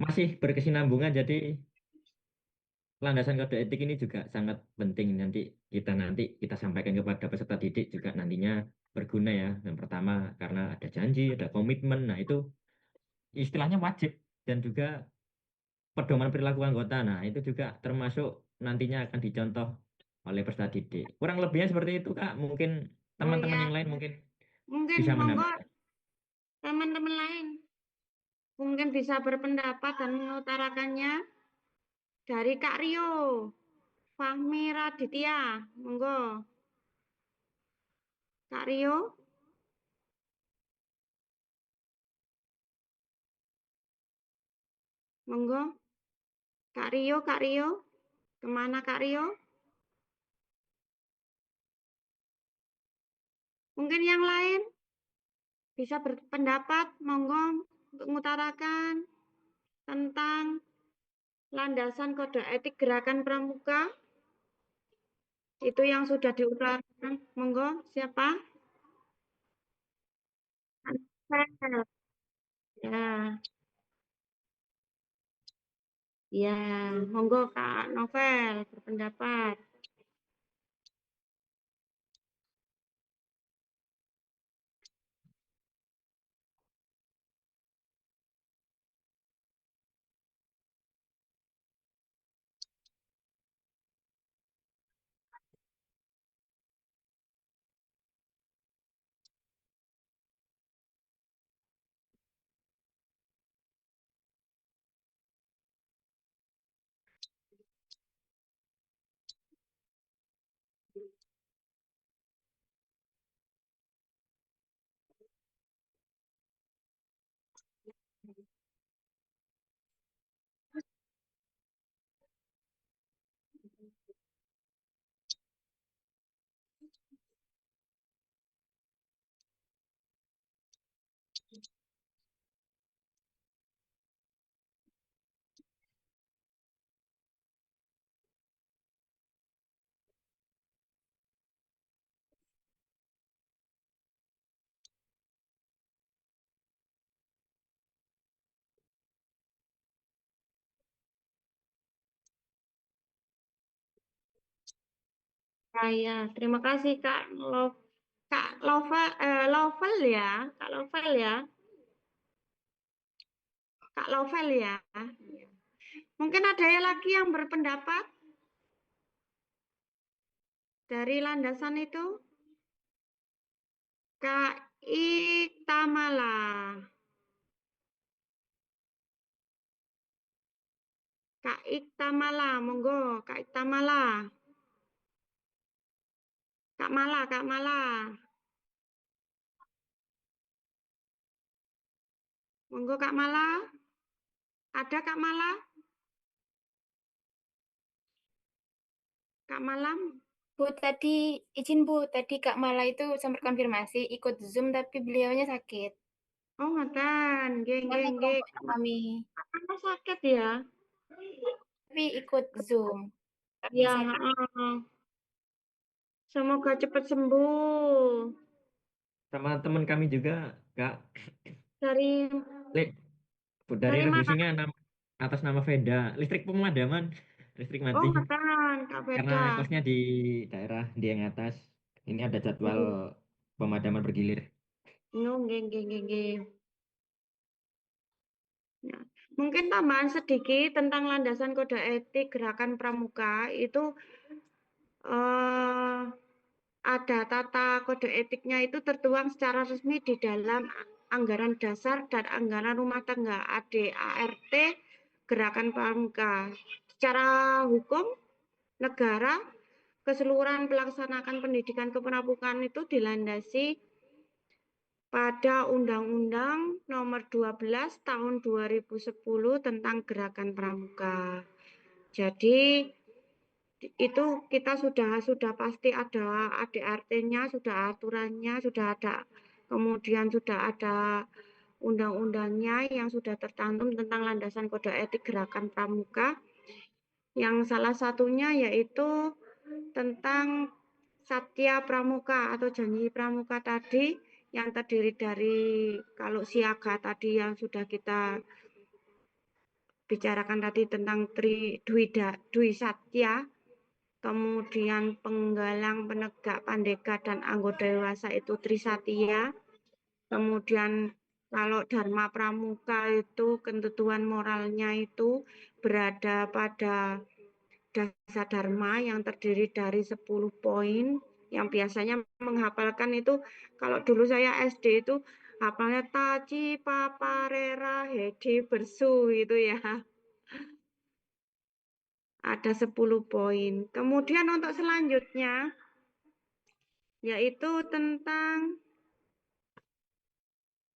masih berkesinambungan. Jadi landasan kode etik ini juga sangat penting nanti kita sampaikan kepada peserta didik juga nantinya berguna ya. Yang pertama karena ada janji, ada komitmen. Nah itu istilahnya wajib dan juga pedoman perilaku anggota. Nah, itu juga termasuk nantinya akan dicontoh oleh peserta didik. Kurang lebihnya seperti itu, Kak. Mungkin teman-teman yang lain mungkin Mungkin bisa monggo menambahkan. teman-teman lain mungkin bisa berpendapat dan mengutarakannya. Dari Kak Rio Fahmi Raditya, monggo. Kak Rio. Monggo. Kak Rio, kemana Kak Rio? Mungkin yang lain bisa berpendapat, monggo untuk mengutarakan tentang landasan kode etik gerakan pramuka. Itu yang sudah diutarakan. Monggo, siapa? Ya, ya, monggo Kak Novel berpendapat. Saya terima kasih Kak Lovel ya, Kak Lovel ya, Kak Lovel ya. Mungkin ada lagi yang berpendapat dari landasan itu, Kak Iktamala. Kak Iktamala, monggo Kak Iktamala. Kak Mala. Monggo Kak Mala. Ada Kak Mala? Kak Malam? Bu, izin Bu, tadi Kak Mala itu sempat konfirmasi ikut Zoom tapi beliaunya sakit. Oh, ngoten. Nggih. Kelompoknya kami. Apa sakit ya? Tapi ikut Zoom. Tapi Ya, sakit. semoga cepat sembuh. Sama teman kami juga, Kak. Dari Dari mana? revisinya atas nama Veda, listrik pemadaman, listrik Oh, mati. ngoten, Kak Karena Veda. kosnya di daerah di yang atas. Ini ada jadwal pemadaman bergilir. Nggih. Ya. Mungkin tambahan sedikit tentang landasan kode etik gerakan pramuka itu ada tata kode etiknya itu tertuang secara resmi di dalam anggaran dasar dan anggaran rumah tangga ADART gerakan pramuka. Secara hukum negara keseluruhan pelaksanaan pendidikan kepramukaan itu dilandasi pada Undang-Undang Nomor 12 Tahun 2010 tentang Gerakan Pramuka. Jadi itu kita sudah pasti ada ADART-nya, sudah aturannya, sudah ada, kemudian sudah ada undang-undangnya yang sudah tercantum tentang landasan kode etik gerakan pramuka. Yang salah satunya yaitu tentang Satya Pramuka atau janji pramuka tadi yang terdiri dari kalau siaga tadi yang sudah kita bicarakan tadi tentang Dwi Satya, kemudian penggalang, penegak, pandega, dan anggota dewasa itu Trisatya. Kemudian kalau Dharma Pramuka itu ketentuan moralnya itu berada pada dasar Dharma yang terdiri dari 10 poin yang biasanya menghafalkan itu kalau dulu saya SD itu hafalnya Taci, Paparera, Hedi, Bersu itu ya. Ada 10 poin. Kemudian untuk selanjutnya yaitu tentang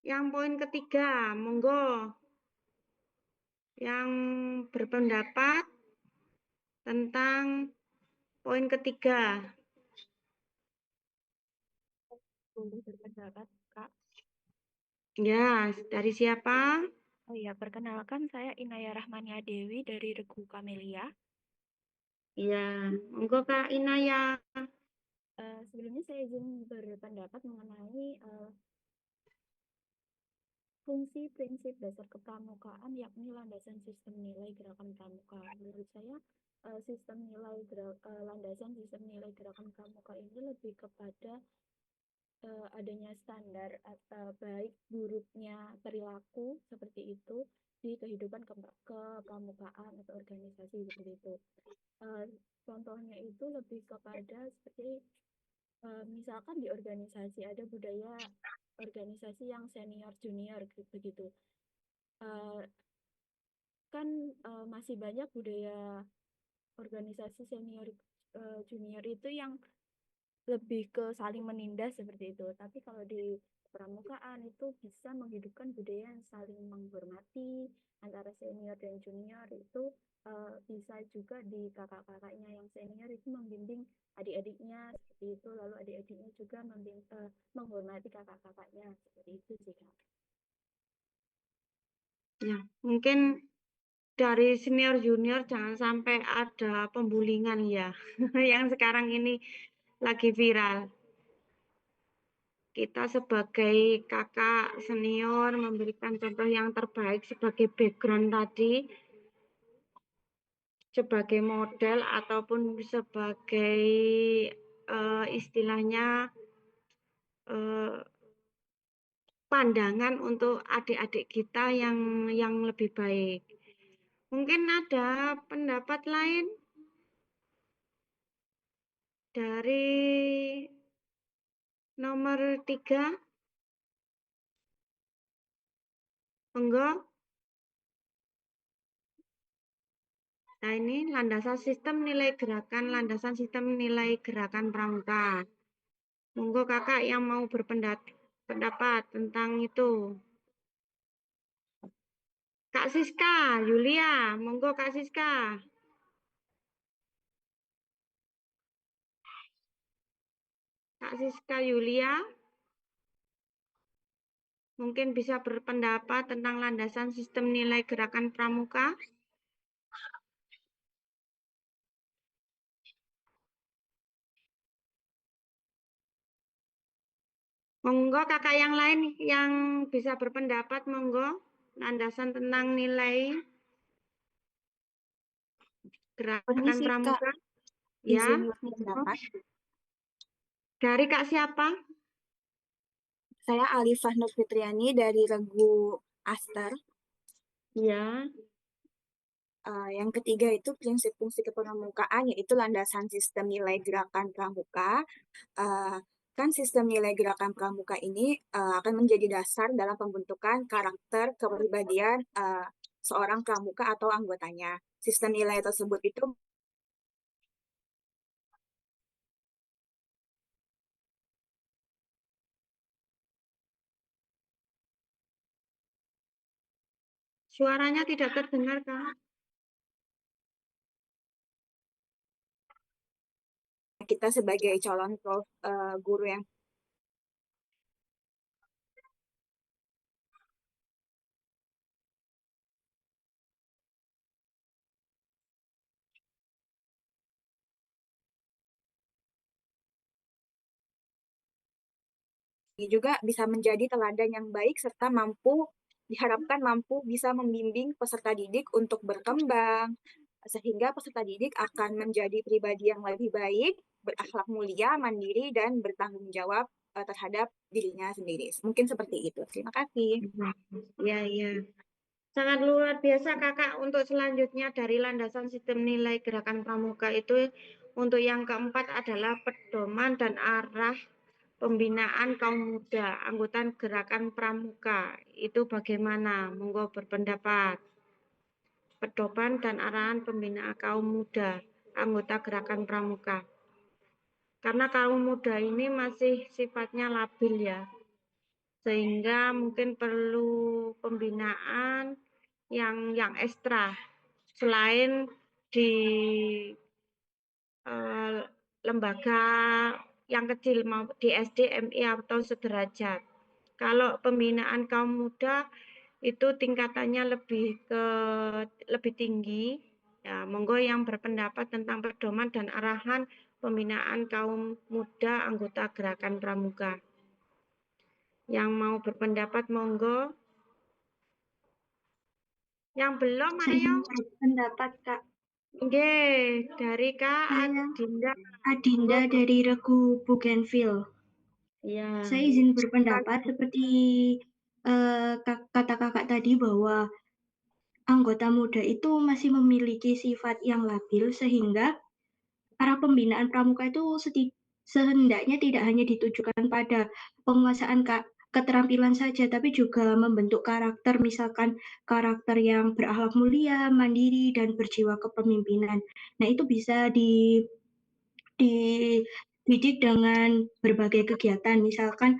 yang poin ketiga, monggo. yang berpendapat tentang poin ketiga. Boleh berpendapat, Kak. Ya, dari siapa? Oh iya, perkenalkan saya Inaya Rahmania Dewi dari Regu Kamelia. Ya, monggo Kak Inaya. Sebelumnya saya izin berpendapat mengenai fungsi prinsip dasar kepramukaan, yakni landasan sistem nilai gerakan pramuka. Menurut saya, landasan sistem nilai gerakan pramuka ini lebih kepada adanya standar atau baik buruknya perilaku seperti itu di kehidupan kepramukaan atau organisasi seperti itu. Contohnya itu lebih kepada seperti misalkan di organisasi ada budaya organisasi yang senior junior begitu. Kan masih banyak budaya organisasi senior junior itu yang lebih ke saling menindas seperti itu. Tapi kalau di pramukaan itu bisa menghidupkan budaya yang saling menghormati antara senior dan junior itu bisa juga di kakak-kakaknya yang senior itu membimbing adik-adiknya seperti itu, lalu adik-adiknya juga menghormati kakak-kakaknya seperti itu sih Kak. Ya, mungkin dari senior junior jangan sampai ada pembulingan ya, yang sekarang ini lagi viral. Kita sebagai kakak senior memberikan contoh yang terbaik sebagai background tadi, sebagai model ataupun sebagai istilahnya pandangan untuk adik-adik kita yang lebih baik. Mungkin ada pendapat lain dari nomor 3. Monggo. Nah, ini landasan sistem nilai gerakan pramuka. Monggo kakak yang mau berpendapat tentang itu. Kak Siska, Yulia, monggo Kak Siska. Kak Siska Yulia, mungkin bisa berpendapat tentang landasan sistem nilai gerakan pramuka. Monggo kakak yang lain yang bisa berpendapat, monggo. Landasan tentang nilai gerakan Permisi, Kak. pramuka. Ya. Izin berpendapat. Dari Kak siapa? Saya Alifah Nur Fitriani dari Regu Aster. Ya. Yang ketiga itu prinsip fungsi kepramukaan, yaitu landasan sistem nilai gerakan pramuka. Kan sistem nilai gerakan pramuka ini akan menjadi dasar dalam pembentukan karakter kepribadian seorang pramuka atau anggotanya. Sistem nilai tersebut itu Suaranya tidak terdengar, Kak. kita sebagai calon guru yang juga bisa menjadi teladan yang baik serta diharapkan mampu bisa membimbing peserta didik untuk berkembang, sehingga peserta didik akan menjadi pribadi yang lebih baik, berakhlak mulia, mandiri, dan bertanggung jawab terhadap dirinya sendiri. Mungkin seperti itu. Terima kasih. Ya, ya. Sangat luar biasa Kakak. Untuk selanjutnya dari landasan sistem nilai gerakan pramuka itu, untuk yang keempat adalah pedoman dan arah pembinaan kaum muda, anggota gerakan pramuka. Itu bagaimana? Monggo berpendapat. Pedoman dan arahan pembinaan kaum muda, anggota gerakan pramuka. Karena kaum muda ini masih sifatnya labil ya, sehingga mungkin perlu pembinaan yang ekstra selain di lembaga yang kecil mau di SD, MI atau sederajat. Kalau pembinaan kaum muda itu tingkatannya lebih tinggi. Ya, monggo yang berpendapat tentang pedoman dan arahan pembinaan kaum muda anggota Gerakan Pramuka. Yang mau berpendapat monggo. Yang belum ayo. Berpendapat Kak. Nggih, dari Kak Saya Adinda. Adinda Monggo. dari Regu Bougainville. Ya. Saya izin berpendapat seperti kata kakak tadi bahwa anggota muda itu masih memiliki sifat yang labil sehingga arah pembinaan pramuka itu sehendaknya tidak hanya ditujukan pada penguasaan keterampilan saja, tapi juga membentuk karakter, misalkan karakter yang berakhlak mulia, mandiri, dan berjiwa kepemimpinan. Nah, itu bisa dididik dengan berbagai kegiatan, misalkan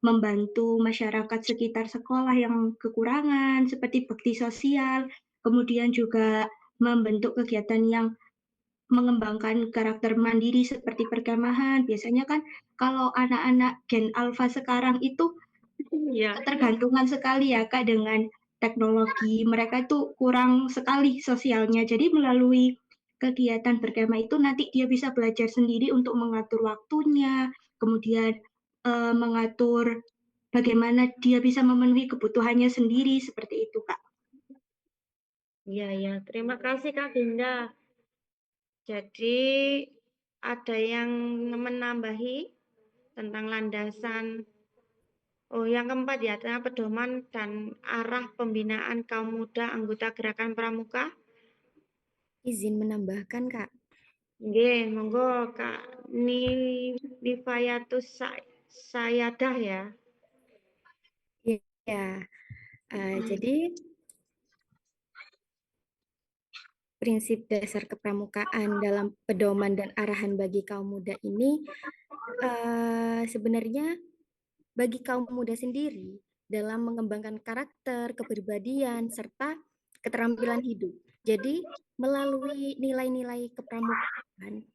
membantu masyarakat sekitar sekolah yang kekurangan, seperti bakti sosial, kemudian juga membentuk kegiatan yang mengembangkan karakter mandiri seperti perkemahan. Biasanya kan kalau anak-anak Gen Alpha sekarang itu Ya. ketergantungan sekali ya Kak dengan teknologi. Mereka itu kurang sekali sosialnya. Jadi melalui kegiatan berkemah itu nanti dia bisa belajar sendiri untuk mengatur waktunya, kemudian mengatur bagaimana dia bisa memenuhi kebutuhannya sendiri seperti itu Kak. Iya, ya. Terima kasih Kak Dinda. Jadi ada yang menambahi tentang landasan. Oh, yang keempat ya, tentang pedoman dan arah pembinaan kaum muda anggota Gerakan Pramuka. Izin menambahkan, Kak. Nggih, monggo Kak Nifayatus Sayadah ya. Ya, jadi prinsip dasar kepramukaan dalam pedoman dan arahan bagi kaum muda ini sebenarnya bagi kaum muda sendiri dalam mengembangkan karakter, kepribadian, serta keterampilan hidup. Jadi melalui nilai-nilai kepramukaan,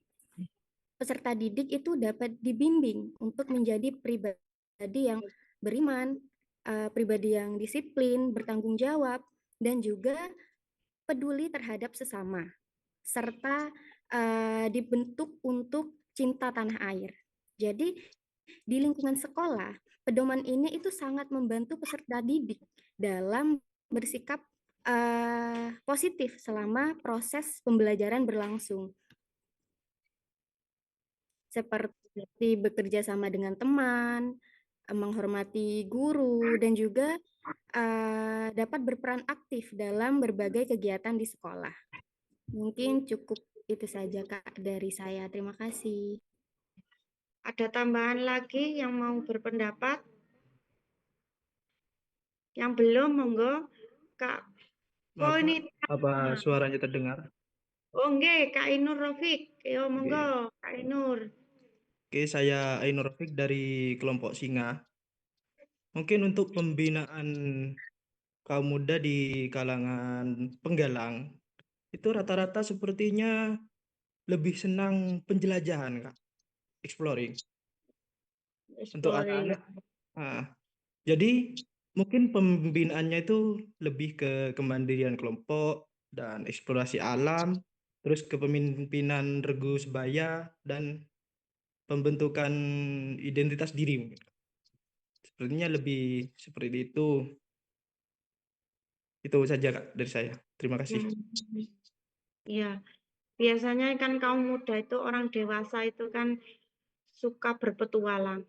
peserta didik itu dapat dibimbing untuk menjadi pribadi yang beriman, pribadi yang disiplin, bertanggung jawab, dan juga peduli terhadap sesama, serta dibentuk untuk cinta tanah air. Jadi di lingkungan sekolah, pedoman ini itu sangat membantu peserta didik dalam bersikap positif selama proses pembelajaran berlangsung. Seperti bekerja sama dengan teman, menghormati guru, dan juga dapat berperan aktif dalam berbagai kegiatan di sekolah. Mungkin cukup itu saja Kak dari saya. Terima kasih. Ada tambahan lagi yang mau berpendapat? Yang belum, monggo Kak. Oh, ini apa suaranya terdengar? Oh, nggih, Kak Ainur Rafiq. Yo, monggo, Kak Ainur. Oke, saya Ainur Rafiq dari kelompok Singa. Mungkin untuk pembinaan kaum muda di kalangan penggalang, itu rata-rata sepertinya lebih senang penjelajahan, Kak. Exploring. Untuk anak-anak. Nah, jadi mungkin pembinaannya itu lebih ke kemandirian kelompok dan eksplorasi alam, terus kepemimpinan regu sebaya, dan pembentukan identitas diri mungkin. Sepertinya lebih seperti itu. Itu saja Kak dari saya. Terima kasih. Iya, biasanya kan kaum muda itu orang dewasa itu kan suka berpetualang,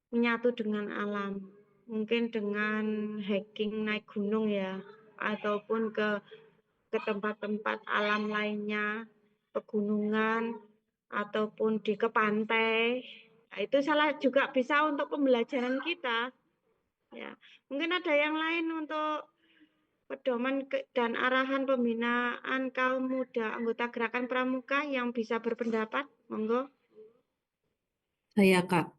menyatu dengan alam, mungkin dengan hiking naik gunung ya, ataupun ke tempat-tempat alam lainnya, pegunungan, ataupun ke pantai. Nah, itu salah juga bisa untuk pembelajaran kita. Ya, mungkin ada yang lain untuk pedoman dan arahan pembinaan kaum muda anggota Gerakan Pramuka yang bisa berpendapat, monggo. Saya Kak.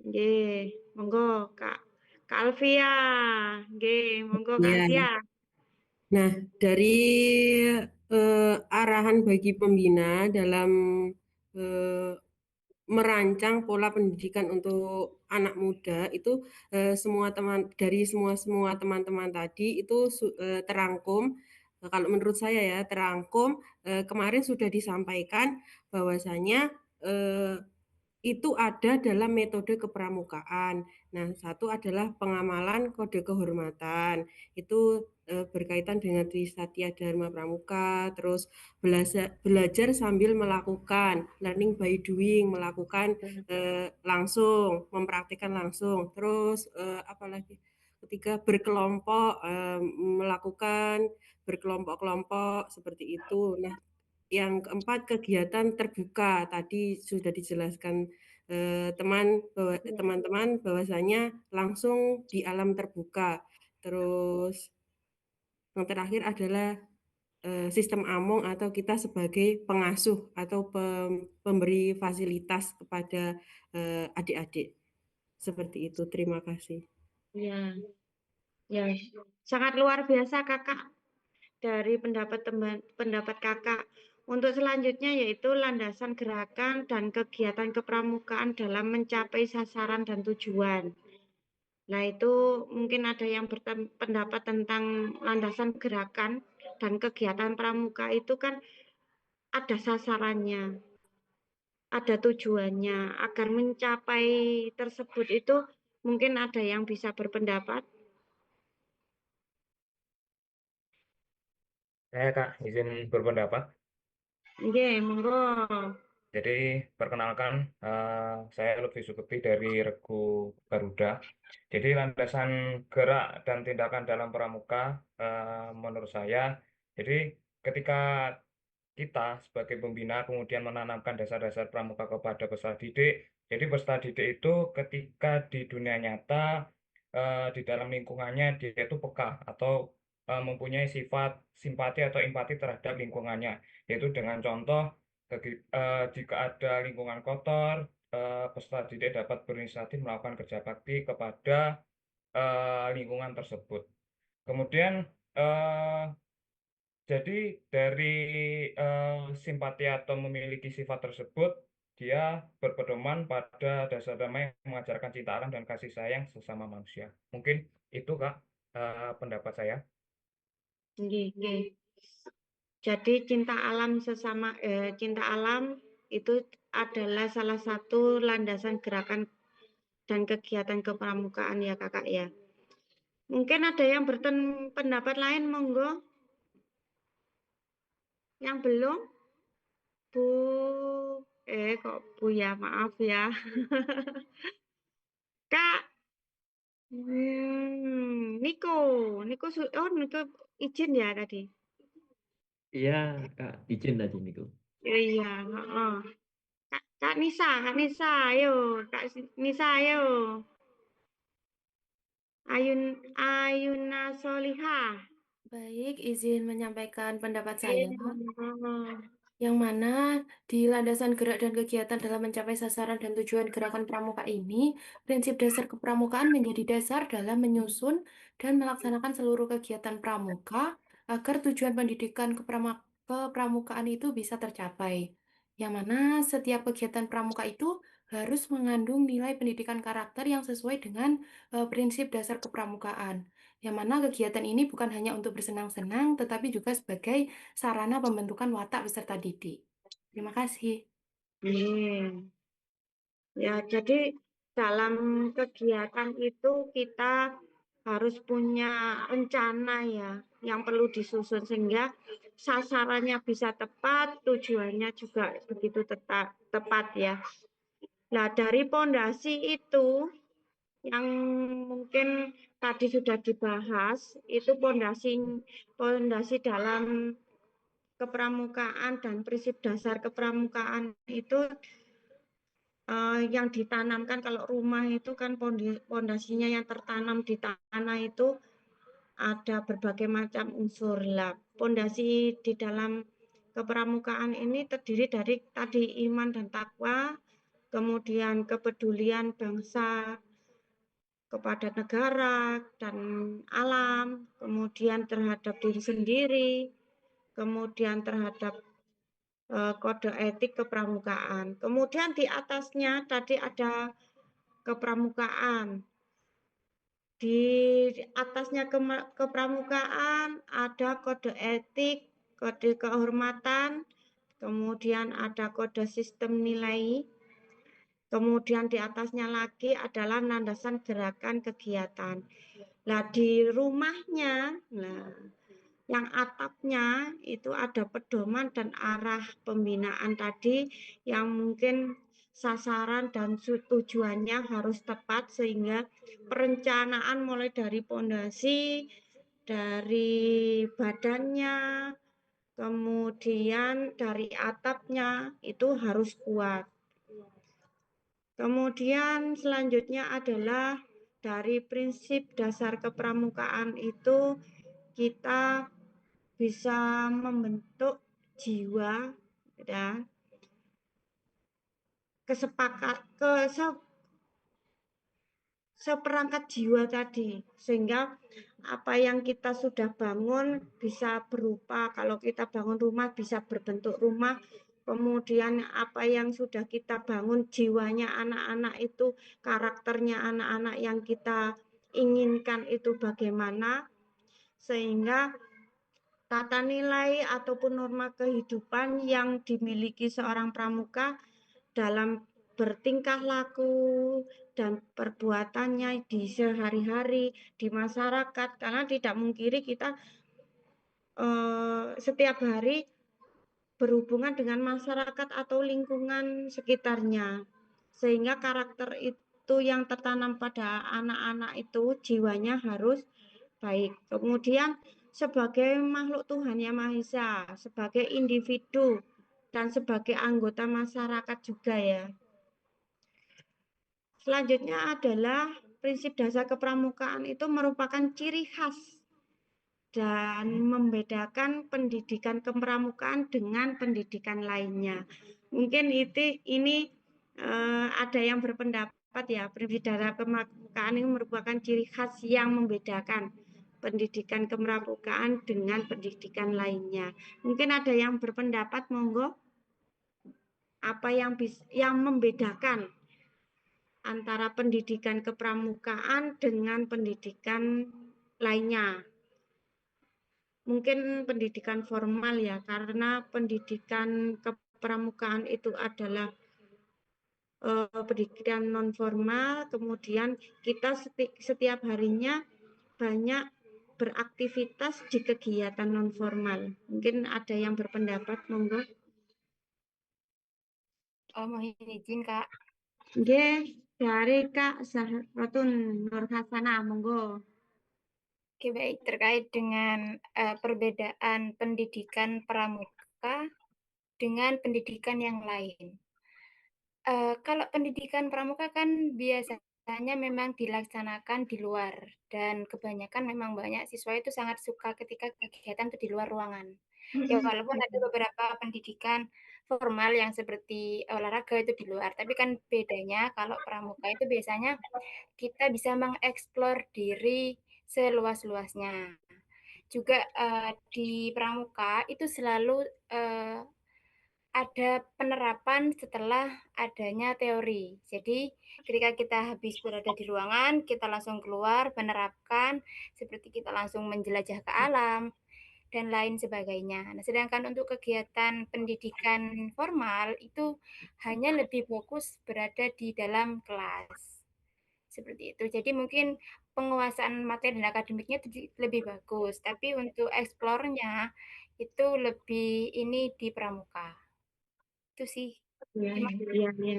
Nggih, monggo Kak Kak Alfia, nggih, monggo Kak Ya. Alfia. Nah, dari arahan bagi pembina dalam merancang pola pendidikan untuk anak muda itu semua teman-teman tadi itu terangkum. Kalau menurut saya ya terangkum kemarin sudah disampaikan bahwasanya itu ada dalam metode kepramukaan. Nah, satu adalah pengamalan kode kehormatan. Itu berkaitan dengan Trisatya Dharma Pramuka, terus belajar sambil melakukan, learning by doing, melakukan langsung, mempraktikkan langsung. Terus apalagi ketiga berkelompok, melakukan berkelompok-kelompok seperti itu. Nah, yang keempat kegiatan terbuka tadi sudah dijelaskan teman-teman bahwasanya langsung di alam terbuka. Terus yang terakhir adalah sistem AMONG atau kita sebagai pengasuh atau pemberi fasilitas kepada adik-adik. Seperti itu. Terima kasih. Ya, ya, sangat luar biasa Kakak dari pendapat Kakak. Untuk selanjutnya yaitu landasan gerakan dan kegiatan kepramukaan dalam mencapai sasaran dan tujuan. Nah, itu mungkin ada yang berpendapat tentang landasan gerakan dan kegiatan pramuka itu kan ada sasarannya, ada tujuannya. Agar mencapai tersebut itu mungkin ada yang bisa berpendapat. Saya Kak, izin berpendapat. Oke, monggo. Jadi perkenalkan, saya Lutfi Suketi dari Regu Garuda. Jadi landasan gerak dan tindakan dalam pramuka, menurut saya, jadi ketika kita sebagai pembina kemudian menanamkan dasar-dasar pramuka kepada peserta didik, jadi peserta didik itu ketika di dunia nyata, di dalam lingkungannya dia itu peka atau mempunyai sifat simpati atau empati terhadap lingkungannya, yaitu dengan contoh jika ada lingkungan kotor, peserta didik dapat berinisiatif melakukan kerja bakti kepada lingkungan tersebut. Kemudian jadi dari simpati atau memiliki sifat tersebut, dia berpedoman pada dasar damai yang mengajarkan cinta alam dan kasih sayang sesama manusia. Mungkin itu Kak pendapat saya. Nggih. Jadi cinta alam cinta alam itu adalah salah satu landasan gerakan dan kegiatan kepramukaan ya Kakak ya. Mungkin ada yang berpendapat lain, monggo. Yang belum? Bu, kok Bu ya, maaf ya. Kak, Niko izin ya tadi. Iya, Kak, izin tadi niku. Iya, heeh. Kak Nisa, ayo. Kak Nisa, ayo. Ayuna Solihah. Baik, izin menyampaikan pendapat saya. Iya. Yang mana di landasan gerak dan kegiatan dalam mencapai sasaran dan tujuan gerakan pramuka ini, prinsip dasar kepramukaan menjadi dasar dalam menyusun dan melaksanakan seluruh kegiatan pramuka agar tujuan pendidikan kepramukaan itu bisa tercapai. Yang mana setiap kegiatan pramuka itu harus mengandung nilai pendidikan karakter yang sesuai dengan prinsip dasar kepramukaan. Yang mana kegiatan ini bukan hanya untuk bersenang-senang, tetapi juga sebagai sarana pembentukan watak peserta didik. Terima kasih. Ya, jadi dalam kegiatan itu kita harus punya rencana ya, yang perlu disusun sehingga sasarannya bisa tepat, tujuannya juga begitu tepat ya. Nah, dari pondasi itu yang mungkin tadi sudah dibahas, itu pondasi dalam kepramukaan dan prinsip dasar kepramukaan itu yang ditanamkan. Kalau rumah itu kan pondasinya yang tertanam di tanah itu ada berbagai macam unsur lah. Pondasi di dalam kepramukaan ini terdiri dari tadi iman dan takwa, kemudian kepedulian bangsa, kepada negara dan alam, kemudian terhadap diri sendiri, kemudian terhadap kode etik kepramukaan. Kemudian di atasnya tadi ada kepramukaan. Di atasnya kepramukaan ada kode etik, kode kehormatan, kemudian ada kode sistem nilai, kemudian di atasnya lagi adalah landasan gerakan kegiatan. Nah, di rumahnya, yang atapnya itu ada pedoman dan arah pembinaan tadi yang mungkin sasaran dan tujuannya harus tepat sehingga perencanaan mulai dari pondasi, dari badannya, kemudian dari atapnya itu harus kuat. Kemudian selanjutnya adalah dari prinsip dasar kepramukaan itu kita bisa membentuk jiwa ya, seperangkat jiwa tadi sehingga apa yang kita sudah bangun bisa berupa, kalau kita bangun rumah bisa berbentuk rumah. Kemudian apa yang sudah kita bangun jiwanya anak-anak itu, karakternya anak-anak yang kita inginkan itu bagaimana, sehingga tata nilai ataupun norma kehidupan yang dimiliki seorang pramuka dalam bertingkah laku dan perbuatannya di sehari-hari di masyarakat, karena tidak mungkiri kita setiap hari berhubungan dengan masyarakat atau lingkungan sekitarnya, sehingga karakter itu yang tertanam pada anak-anak itu jiwanya harus baik. Kemudian sebagai makhluk Tuhan Yang Maha Esa, sebagai individu dan sebagai anggota masyarakat juga ya. Selanjutnya adalah prinsip dasar kepramukaan itu merupakan ciri khas dan membedakan pendidikan kepramukaan dengan pendidikan lainnya. Mungkin ini ada yang berpendapat ya, prinsip dasar kepramukaan ini merupakan ciri khas yang membedakan pendidikan kepramukaan dengan pendidikan lainnya. Mungkin ada yang berpendapat, monggo, apa yang membedakan antara pendidikan kepramukaan dengan pendidikan lainnya. Mungkin pendidikan formal ya, karena pendidikan kepramukaan itu adalah pendidikan non formal, kemudian kita setiap harinya banyak beraktivitas di kegiatan non formal. Mungkin ada yang berpendapat, monggo. Mohon izin, Kak. Nggih, dari Kak Zahratun Nur Hasanah, monggo. Oke, baik. Terkait dengan perbedaan pendidikan pramuka dengan pendidikan yang lain. Kalau pendidikan pramuka kan biasanya memang dilaksanakan di luar dan kebanyakan memang banyak siswa itu sangat suka ketika kegiatan itu di luar ruangan. Ya walaupun ada beberapa pendidikan formal yang seperti olahraga itu di luar, tapi kan bedanya kalau pramuka itu biasanya kita bisa mengeksplor diri seluas-luasnya. Juga di pramuka itu selalu ada penerapan setelah adanya teori. Jadi ketika kita habis berada di ruangan, kita langsung keluar menerapkan seperti kita langsung menjelajah ke alam dan lain sebagainya. Nah, sedangkan untuk kegiatan pendidikan formal itu hanya lebih fokus berada di dalam kelas. Seperti itu. Jadi mungkin penguasaan materi dan akademiknya lebih bagus, tapi untuk eksplornya itu lebih ini di pramuka. Itu sih. Ya, ya, ya.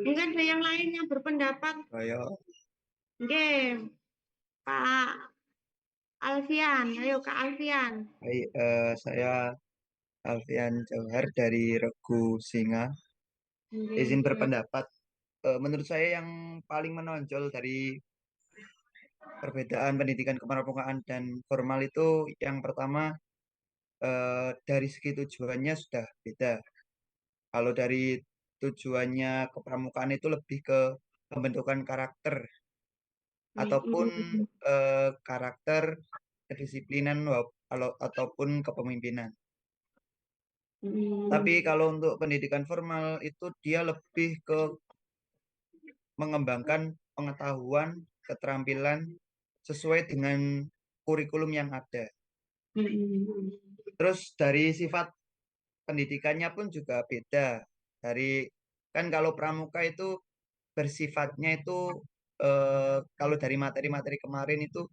Mungkin ada yang lain yang berpendapat. Ayo. Oke, Pak Alfian. Ayo Kak Alfian. Hai, saya Alfian Jauhar dari Regu Singa. Izin berpendapat. Menurut saya yang paling menonjol dari perbedaan pendidikan kepramukaan dan formal itu yang pertama dari segi tujuannya sudah beda. Kalau dari tujuannya kepramukaan itu lebih ke pembentukan karakter. ataupun karakter, kedisiplinan ataupun kepemimpinan. Tapi kalau untuk pendidikan formal itu dia lebih ke mengembangkan pengetahuan, keterampilan sesuai dengan kurikulum yang ada. Terus dari sifat pendidikannya pun juga beda. Kan kalau pramuka itu bersifatnya itu kalau dari materi-materi kemarin itu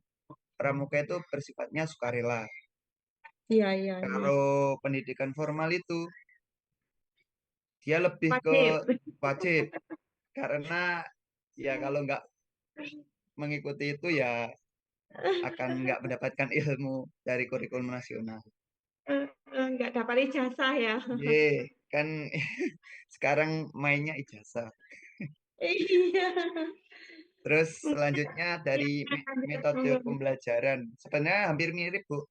pramuka itu bersifatnya sukarela. Iya. Kalau pendidikan formal itu dia lebih ke wajib karena ya kalau nggak mengikuti itu ya akan nggak mendapatkan ilmu dari kurikulum nasional. Nggak dapat ijazah ya. Kan sekarang mainnya ijazah. Iya. Terus selanjutnya dari metode pembelajaran. Sebenarnya hampir mirip, Bu.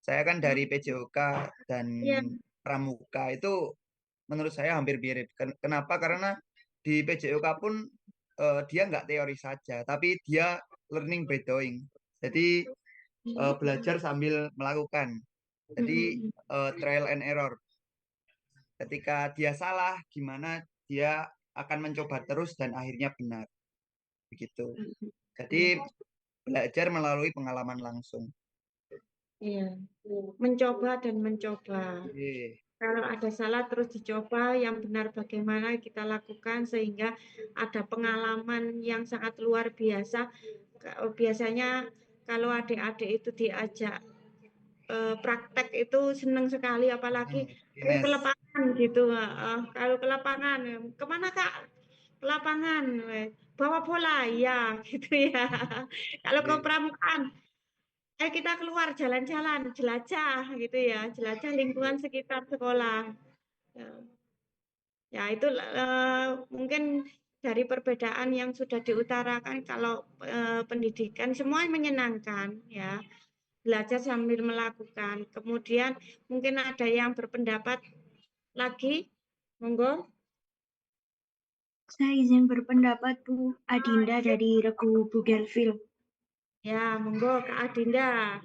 Saya kan dari PJOK dan Pramuka itu menurut saya hampir mirip. Kenapa? Karena di PJOK pun dia nggak teori saja, tapi dia learning by doing. Jadi belajar sambil melakukan. Jadi trial and error. Ketika dia salah, gimana dia akan mencoba terus dan akhirnya benar. Begitu. Jadi belajar melalui pengalaman langsung. Iya, mencoba dan mencoba. Kalau ada salah terus dicoba, yang benar bagaimana kita lakukan sehingga ada pengalaman yang sangat luar biasa. Biasanya kalau adik-adik itu diajak praktek itu senang sekali, apalagi ke lapangan gitu. Kalau ke lapangan, kemana Kak? Ke lapangan, bawa bola, ya gitu ya. Kalau ke pramukaan, kita keluar jalan-jalan, jelajah gitu ya, jelajah lingkungan sekitar sekolah. Ya itu mungkin dari perbedaan yang sudah diutarakan. Kalau pendidikan semua menyenangkan ya, belajar sambil melakukan. Kemudian mungkin ada yang berpendapat lagi, monggo. Saya izin berpendapat, Bu Adinda dari Regu Bougainville. Ya, monggo Kak Adinda.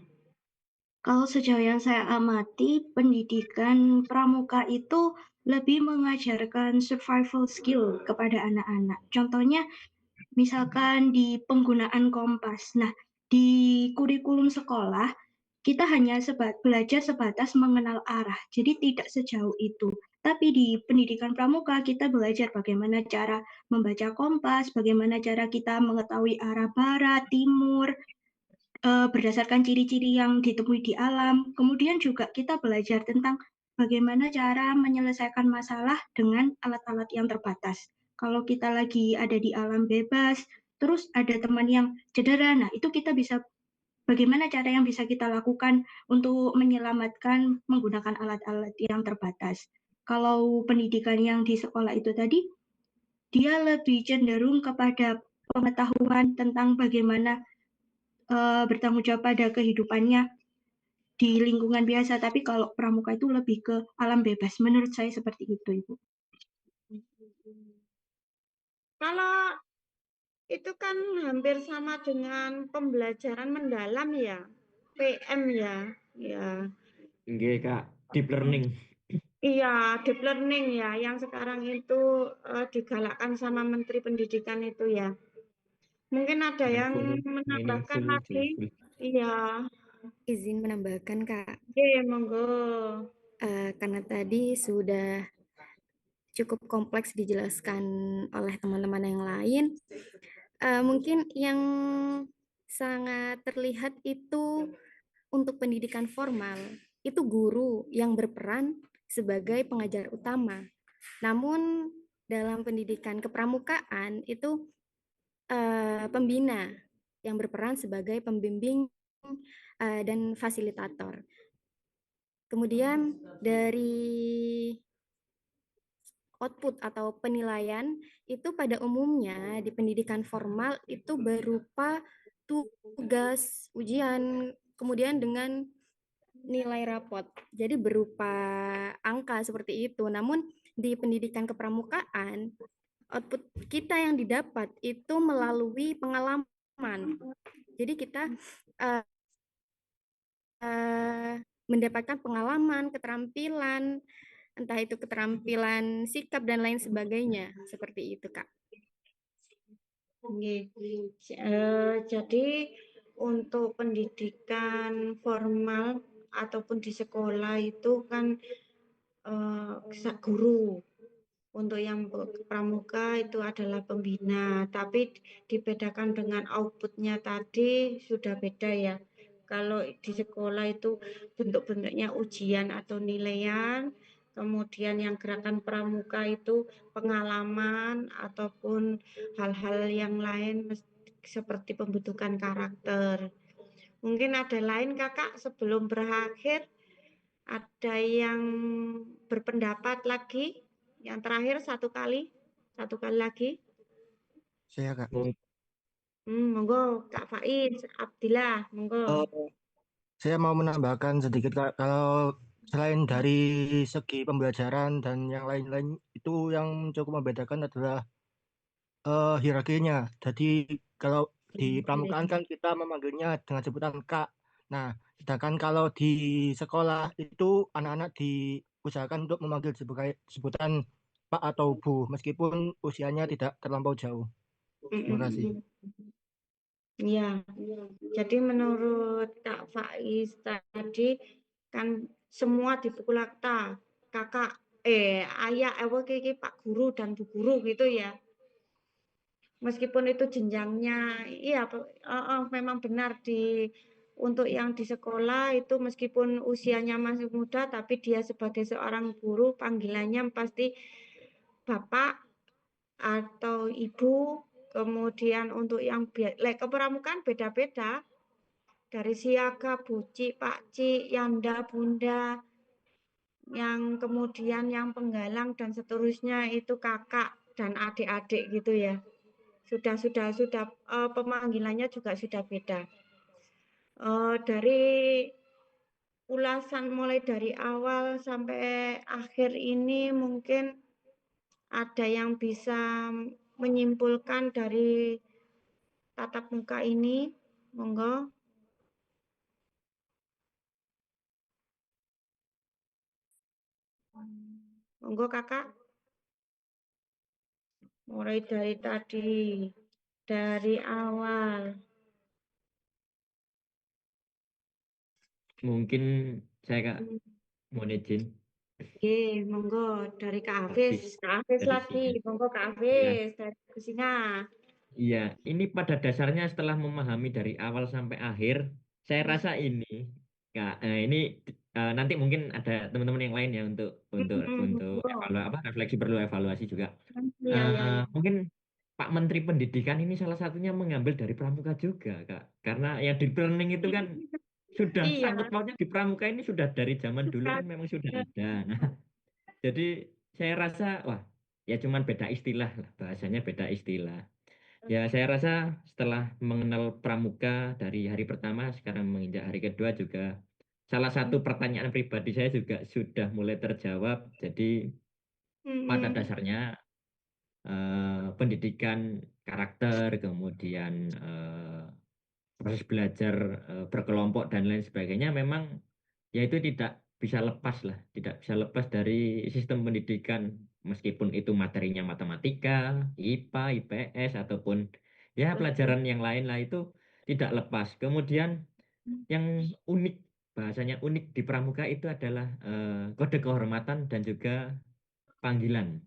Kalau sejauh yang saya amati, pendidikan pramuka itu lebih mengajarkan survival skill kepada anak-anak. Contohnya, misalkan di penggunaan kompas. Nah, di kurikulum sekolah, kita hanya belajar sebatas mengenal arah, jadi tidak sejauh itu. Tapi di pendidikan pramuka, kita belajar bagaimana cara membaca kompas, bagaimana cara kita mengetahui arah barat, timur, berdasarkan ciri-ciri yang ditemui di alam. Kemudian juga kita belajar tentang bagaimana cara menyelesaikan masalah dengan alat-alat yang terbatas. Kalau kita lagi ada di alam bebas, terus ada teman yang cedera, nah itu kita bisa bagaimana cara yang bisa kita lakukan untuk menyelamatkan menggunakan alat-alat yang terbatas. Kalau pendidikan yang di sekolah itu tadi, dia lebih cenderung kepada pengetahuan tentang bagaimana bertanggung jawab pada kehidupannya di lingkungan biasa, tapi kalau pramuka itu lebih ke alam bebas. Menurut saya seperti itu, Ibu. Kalau itu kan hampir sama dengan pembelajaran mendalam ya, PM ya. Nggih, Kak, deep learning. Iya, deep learning ya, yang sekarang itu digalakkan sama Menteri Pendidikan itu ya. Mungkin ada yang menambahkan lagi. Iya. Izin menambahkan, Kak. Oke, monggo. Karena tadi sudah cukup kompleks dijelaskan oleh teman-teman yang lain, mungkin yang sangat terlihat itu untuk pendidikan formal, itu guru yang berperan sebagai pengajar utama. Namun dalam pendidikan kepramukaan itu pembina yang berperan sebagai pembimbing dan fasilitator. Kemudian dari output atau penilaian itu pada umumnya di pendidikan formal itu berupa tugas, ujian, kemudian dengan nilai rapot. Jadi berupa angka seperti itu. Namun di pendidikan kepramukaan output kita yang didapat itu melalui pengalaman Jadi kita mendapatkan pengalaman, keterampilan, entah itu keterampilan sikap dan lain sebagainya, seperti itu, Kak. Jadi untuk pendidikan formal ataupun di sekolah itu kan guru. Untuk yang pramuka itu adalah pembina, tapi dibedakan dengan outputnya tadi sudah beda ya. Kalau di sekolah itu bentuk-bentuknya ujian atau nilaian, kemudian yang gerakan pramuka itu pengalaman ataupun hal-hal yang lain seperti pembentukan karakter. Mungkin ada lain Kakak sebelum berakhir, ada yang berpendapat lagi? Yang terakhir satu kali lagi. Saya Kak. Monggo Kak Faiz, Abdillah, monggo. Saya mau menambahkan sedikit Kak, kalau selain dari segi pembelajaran dan yang lain-lain itu yang cukup membedakan adalah hierarkinya. Jadi kalau di pramukaan kan kita memanggilnya dengan sebutan Kak. Nah, sedangkan kalau di sekolah itu anak-anak diusahakan untuk memanggil sebutan Pak atau Bu, meskipun usianya tidak terlampau jauh. Terima kasih. Ya, jadi menurut Kak Faiz tadi kan semua dipukul rata, kakak, ayah, Pak guru dan bu guru gitu ya. Meskipun itu jenjangnya, iya, memang benar untuk yang di sekolah itu meskipun usianya masih muda, tapi dia sebagai seorang guru panggilannya pasti bapak atau ibu. Kemudian untuk yang kepramukaan beda-beda, dari siaga, buci, pakcik, yanda, bunda, yang kemudian yang penggalang dan seterusnya itu kakak dan adik-adik gitu ya. Sudah pemanggilannya juga sudah beda. Dari ulasan mulai dari awal sampai akhir ini mungkin ada yang bisa menyimpulkan dari tatap muka ini, monggo. Monggo kakak. Mulai dari tadi, dari awal. Mungkin saya Kak mohon izin. Oke, monggo dari Kak Hafiz. Kak Hafiz dari lagi, Singa. monggo Kak Ya. Hafiz dari Singa. Iya, ini pada dasarnya setelah memahami dari awal sampai akhir, saya rasa ini, Kak, ini nanti mungkin ada teman-teman yang lain ya untuk refleksi perlu evaluasi juga. Iya, iya. Mungkin Pak Menteri Pendidikan ini salah satunya mengambil dari pramuka juga, Kak. Karena yang di planning itu kan sudah Iya. sangkut pautnya di pramuka ini sudah dari zaman dulu kan memang sudah ada. Nah, jadi saya rasa wah ya cuman beda istilah lah, bahasanya beda istilah. Ya saya rasa setelah mengenal pramuka dari hari pertama sekarang menginjak hari kedua juga salah satu pertanyaan pribadi saya juga sudah mulai terjawab. Jadi pada dasarnya pendidikan karakter kemudian proses belajar berkelompok dan lain sebagainya memang ya itu tidak bisa lepas lah, tidak bisa lepas dari sistem pendidikan meskipun itu materinya matematika, IPA, IPS ataupun ya pelajaran yang lain lah itu tidak lepas. Kemudian yang unik, bahasanya unik di pramuka itu adalah kode kehormatan dan juga panggilan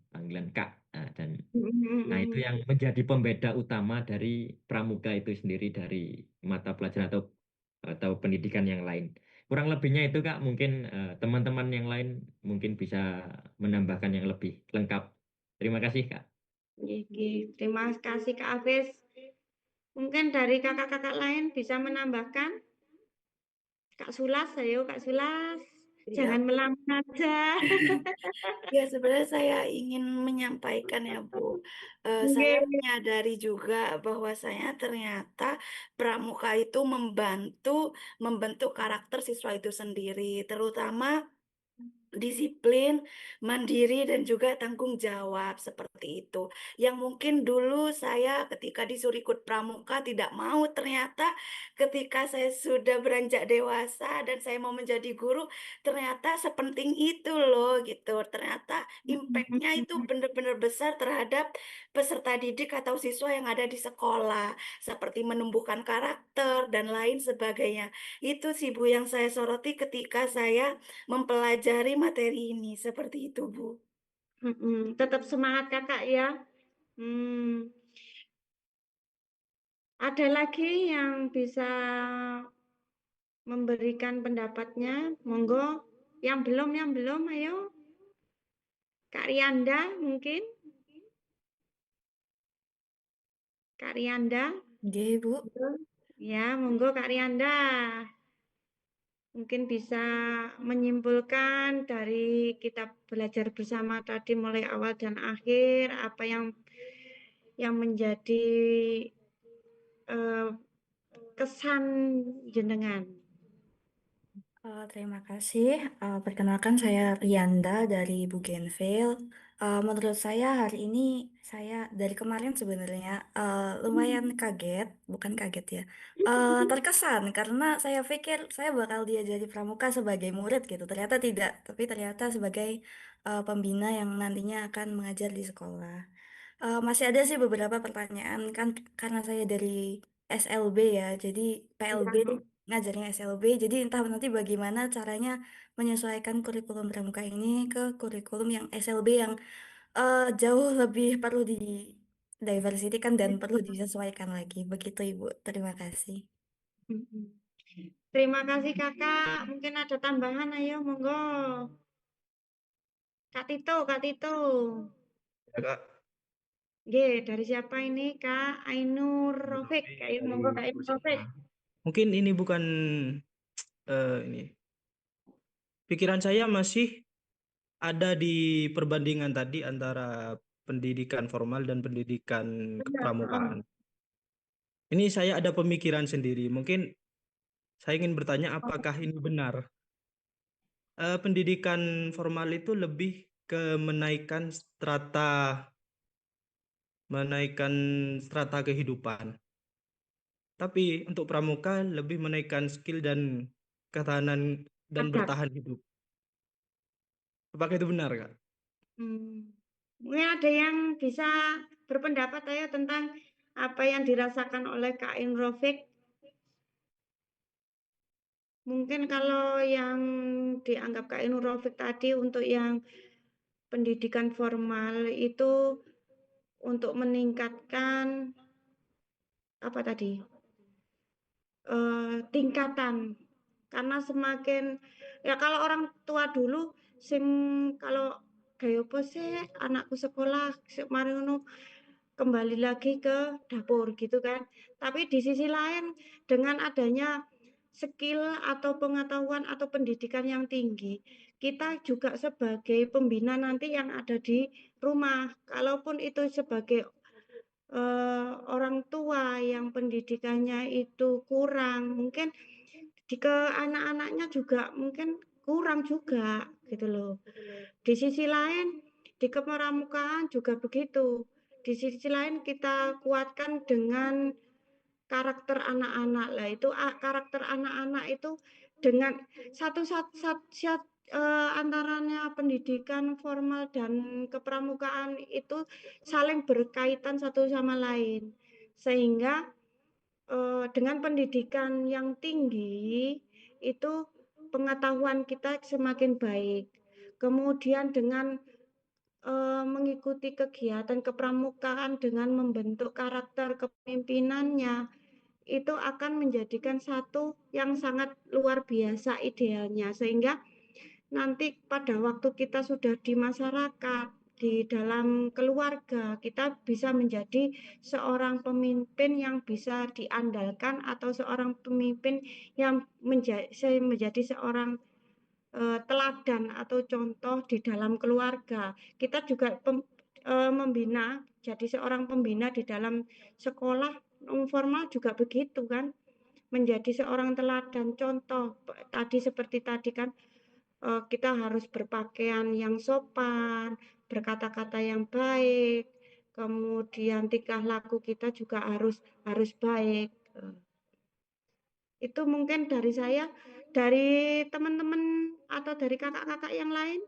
Kak. Nah, itu yang menjadi pembeda utama dari pramuka itu sendiri dari mata pelajaran atau pendidikan yang lain. Kurang lebihnya itu Kak, mungkin teman-teman yang lain mungkin bisa menambahkan yang lebih lengkap. Terima kasih Kak. Terima kasih Kak Hafiz. Mungkin dari kakak-kakak lain bisa menambahkan? Kak Sulas, ayo Kak Sulas. Jangan melamun aja. Ya, sebenarnya saya ingin menyampaikan ya, Bu. Saya menyadari juga bahwasanya ternyata pramuka itu membantu membentuk karakter siswa itu sendiri, terutama disiplin, mandiri, dan juga tanggung jawab seperti itu. Yang mungkin dulu saya ketika disuruh ikut pramuka tidak mau, ternyata ketika saya sudah beranjak dewasa dan saya mau menjadi guru, ternyata sepenting itu loh gitu. Ternyata impact-nya itu benar-benar besar terhadap peserta didik atau siswa yang ada di sekolah, seperti menumbuhkan karakter dan lain sebagainya. Itu sih Bu yang saya soroti ketika saya mempelajari materi ini seperti itu, Bu. Tetap semangat Kakak ya. Ada lagi yang bisa memberikan pendapatnya? Monggo. Yang belum, ayo. Kak Rianda mungkin? Kak Rianda? Bu. Ya, monggo Kak Rianda. Mungkin bisa menyimpulkan dari kita belajar bersama tadi mulai awal dan akhir, apa yang menjadi kesan jenengan. Terima kasih. Perkenalkan saya Rianda dari Bougainville. Menurut saya hari ini saya dari kemarin sebenarnya lumayan kaget, bukan kaget ya, terkesan karena saya pikir saya bakal diajari pramuka sebagai murid gitu. Ternyata tidak, tapi ternyata sebagai pembina yang nantinya akan mengajar di sekolah. Masih ada sih beberapa pertanyaan kan karena saya dari SLB ya, jadi PLB ngajarnya SLB, jadi entah nanti bagaimana caranya menyesuaikan kurikulum pramuka ini ke kurikulum yang SLB yang jauh lebih perlu di diversity-kan dan perlu disesuaikan lagi. Begitu Ibu. Terima kasih. Terima kasih Kakak. Mungkin ada tambahan, ayo monggo. Kak Tito. Ya, Kak. Dari siapa ini Kak Ainur Rofik? Monggo Kak Ainur Rofik. Mungkin ini bukan ini. Pikiran saya masih ada di perbandingan tadi antara pendidikan formal dan pendidikan kepramukaan. Ini saya ada pemikiran sendiri. Mungkin saya ingin bertanya apakah ini benar? Pendidikan formal itu lebih ke menaikkan strata kehidupan. Tapi untuk pramuka lebih menaikkan skill dan ketahanan dan bertahan hidup. Apakah itu benar, Kak? Mungkin ada yang bisa berpendapat ayo tentang apa yang dirasakan oleh Kak Ainur Rofik. Mungkin kalau yang dianggap Kak Ainur Rofik tadi untuk yang pendidikan formal itu untuk meningkatkan apa tadi tingkatan, karena semakin ya kalau orang tua dulu kalau gaya apa sih anakku sekolah mari ngono kembali lagi ke dapur gitu kan, tapi di sisi lain dengan adanya skill atau pengetahuan atau pendidikan yang tinggi, kita juga sebagai pembina nanti yang ada di rumah, kalaupun itu sebagai orang tua yang pendidikannya itu kurang, mungkin ke anak-anaknya juga mungkin kurang juga gitu loh. Di sisi lain di kepramukaan juga begitu. Di sisi lain kita kuatkan dengan karakter anak-anak lah, itu karakter anak-anak itu dengan antaranya pendidikan formal dan kepramukaan itu saling berkaitan satu sama lain, sehingga dengan pendidikan yang tinggi itu pengetahuan kita semakin baik, kemudian dengan mengikuti kegiatan kepramukaan dengan membentuk karakter kepemimpinannya itu akan menjadikan satu yang sangat luar biasa idealnya, sehingga nanti pada waktu kita sudah di masyarakat, di dalam keluarga, kita bisa menjadi seorang pemimpin yang bisa diandalkan atau seorang pemimpin yang menjadi seorang teladan atau contoh di dalam keluarga. Kita juga membina, jadi seorang pembina di dalam sekolah formal juga begitu kan, menjadi seorang teladan contoh tadi seperti tadi kan, kita harus berpakaian yang sopan, berkata-kata yang baik, kemudian tingkah laku kita juga harus baik. Itu mungkin dari saya, dari teman-teman atau dari kakak-kakak yang lain.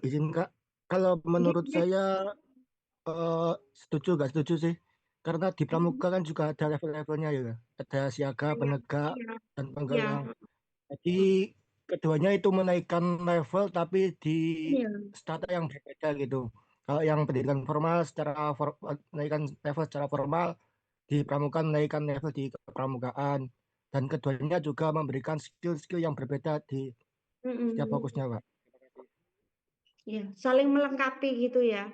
Izin Kak, kalau menurut saya setuju nggak setuju sih, karena di pramuka kan juga ada level-levelnya ya, ada siaga, penegak, Iya, dan iya, penggalang. Jadi keduanya itu menaikkan level tapi di iya. strata yang berbeda gitu. Kalau yang pendidikan formal menaikkan level secara formal, di pramuka menaikkan level di kepramukaan, dan keduanya juga memberikan skill-skill yang berbeda di setiap Mm-mm. fokusnya, Pak. Ya, saling melengkapi gitu ya.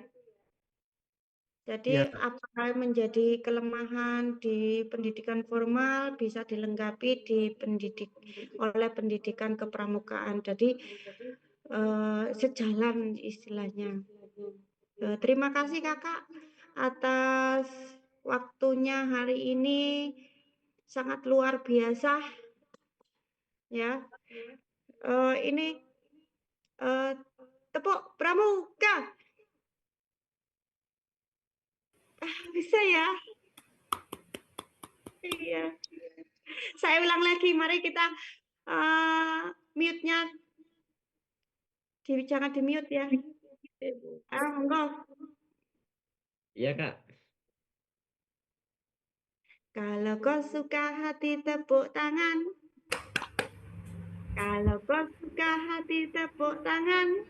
Jadi Iya. apa yang menjadi kelemahan di pendidikan formal bisa dilengkapi oleh pendidikan kepramukaan. Jadi sejalan istilahnya. Terima kasih Kakak atas waktunya hari ini, sangat luar biasa ya. Ini tepuk pramuka. Bisa ya? Iya. Saya ulang lagi, mari kita mute-nya jangan di mute ya. Monggo. Iya Kak. Kalau kau suka hati tepuk tangan. Kalau kau suka hati tepuk tangan.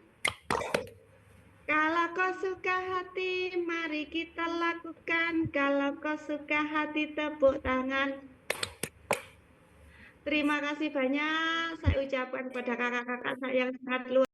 Kalau kau suka hati, mari kita lakukan. Kalau kau suka hati, tepuk tangan. Terima kasih banyak saya ucapkan kepada kakak-kakak saya yang sangat luar